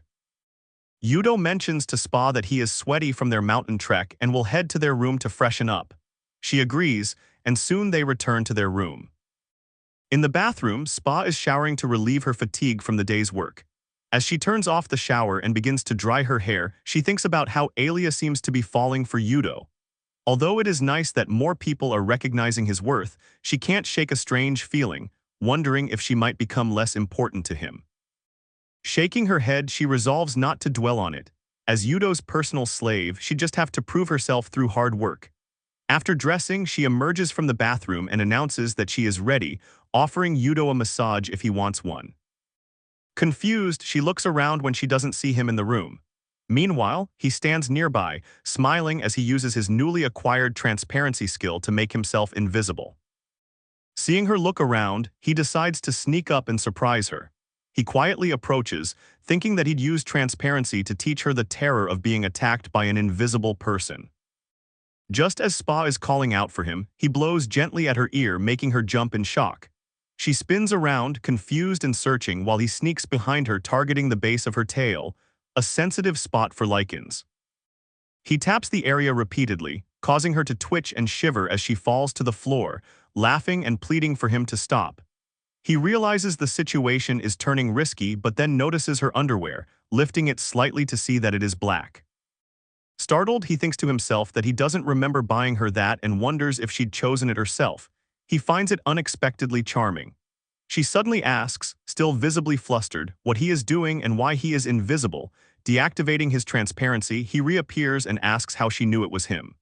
Yudo mentions to Spa that he is sweaty from their mountain trek and will head to their room to freshen up. She agrees, and soon they return to their room. In the bathroom, Spa is showering to relieve her fatigue from the day's work. As she turns off the shower and begins to dry her hair, she thinks about how Alia seems to be falling for Yudo. Although it is nice that more people are recognizing his worth, she can't shake a strange feeling, wondering if she might become less important to him. Shaking her head, she resolves not to dwell on it. As Yudo's personal slave, she'd just have to prove herself through hard work. After dressing, she emerges from the bathroom and announces that she is ready, offering Yudo a massage if he wants one. Confused, she looks around when she doesn't see him in the room. Meanwhile, he stands nearby, smiling as he uses his newly acquired transparency skill to make himself invisible. Seeing her look around, he decides to sneak up and surprise her. He quietly approaches, thinking that he'd use transparency to teach her the terror of being attacked by an invisible person. Just as Spa is calling out for him, he blows gently at her ear, making her jump in shock. She spins around, confused and searching, while he sneaks behind her, targeting the base of her tail, a sensitive spot for lichens. He taps the area repeatedly, causing her to twitch and shiver as she falls to the floor, laughing and pleading for him to stop. He realizes the situation is turning risky, but then notices her underwear, lifting it slightly to see that it is black. Startled, he thinks to himself that he doesn't remember buying her that and wonders if she'd chosen it herself. He finds it unexpectedly charming. She suddenly asks, still visibly flustered, what he is doing and why he is invisible. Deactivating his transparency, he reappears and asks how she knew it was him.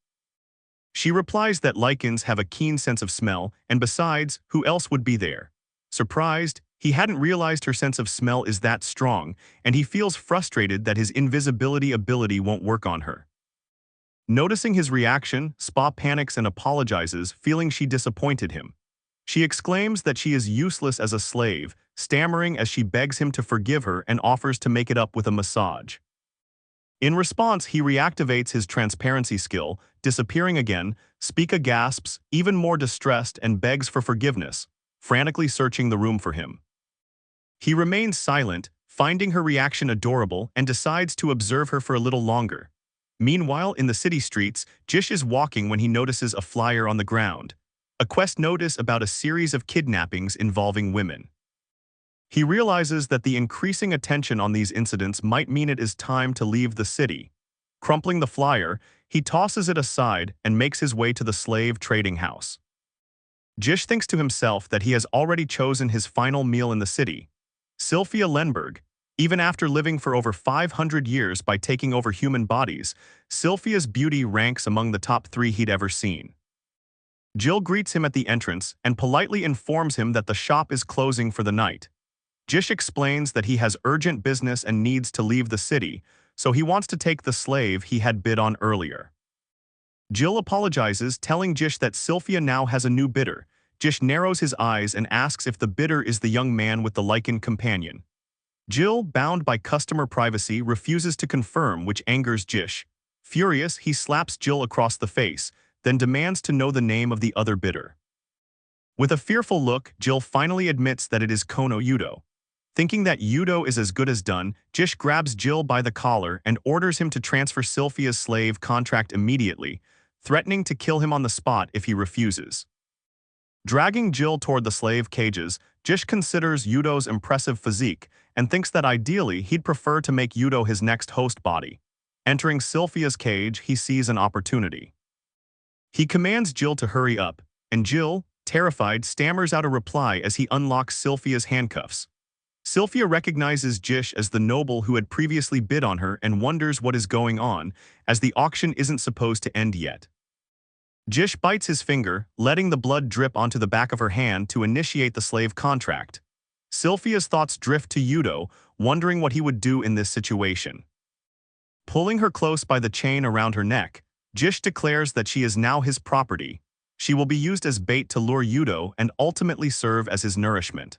She replies that lichens have a keen sense of smell, and besides, who else would be there? Surprised, he hadn't realized her sense of smell is that strong, and he feels frustrated that his invisibility ability won't work on her. Noticing his reaction, Spa panics and apologizes, feeling she disappointed him. She exclaims that she is useless as a slave, stammering as she begs him to forgive her and offers to make it up with a massage. In response, he reactivates his transparency skill, disappearing again. Spica gasps, even more distressed, and begs for forgiveness, frantically searching the room for him. He remains silent, finding her reaction adorable, and decides to observe her for a little longer. Meanwhile, in the city streets, Jish is walking when he notices a flyer on the ground, a quest notice about a series of kidnappings involving women. He realizes that the increasing attention on these incidents might mean it is time to leave the city. Crumpling the flyer, he tosses it aside and makes his way to the slave trading house. Jish thinks to himself that he has already chosen his final meal in the city, Sylphia Lenberg. Even after living for over 500 years by taking over human bodies, Sylphia's beauty ranks among the top 3 he'd ever seen. Jill greets him at the entrance and politely informs him that the shop is closing for the night. Jish explains that he has urgent business and needs to leave the city, so he wants to take the slave he had bid on earlier. Jill apologizes, telling Jish that Sylphia now has a new bidder. Jish narrows his eyes and asks if the bidder is the young man with the lichen companion. Jill, bound by customer privacy, refuses to confirm, which angers Jish. Furious, he slaps Jill across the face, then demands to know the name of the other bidder. With a fearful look, Jill finally admits that it is Kono Yudo. Thinking that Yudo is as good as done, Jish grabs Jill by the collar and orders him to transfer Sylphia's slave contract immediately, threatening to kill him on the spot if he refuses. Dragging Jill toward the slave cages, Jish considers Yudo's impressive physique and thinks that ideally he'd prefer to make Yudo his next host body. Entering Sylphia's cage, he sees an opportunity. He commands Jill to hurry up, and Jill, terrified, stammers out a reply as he unlocks Sylphia's handcuffs. Sylphia recognizes Jish as the noble who had previously bid on her and wonders what is going on, as the auction isn't supposed to end yet. Jish bites his finger, letting the blood drip onto the back of her hand to initiate the slave contract. Sylphia's thoughts drift to Yudo, wondering what he would do in this situation. Pulling her close by the chain around her neck, Jish declares that she is now his property. She will be used as bait to lure Yudo and ultimately serve as his nourishment.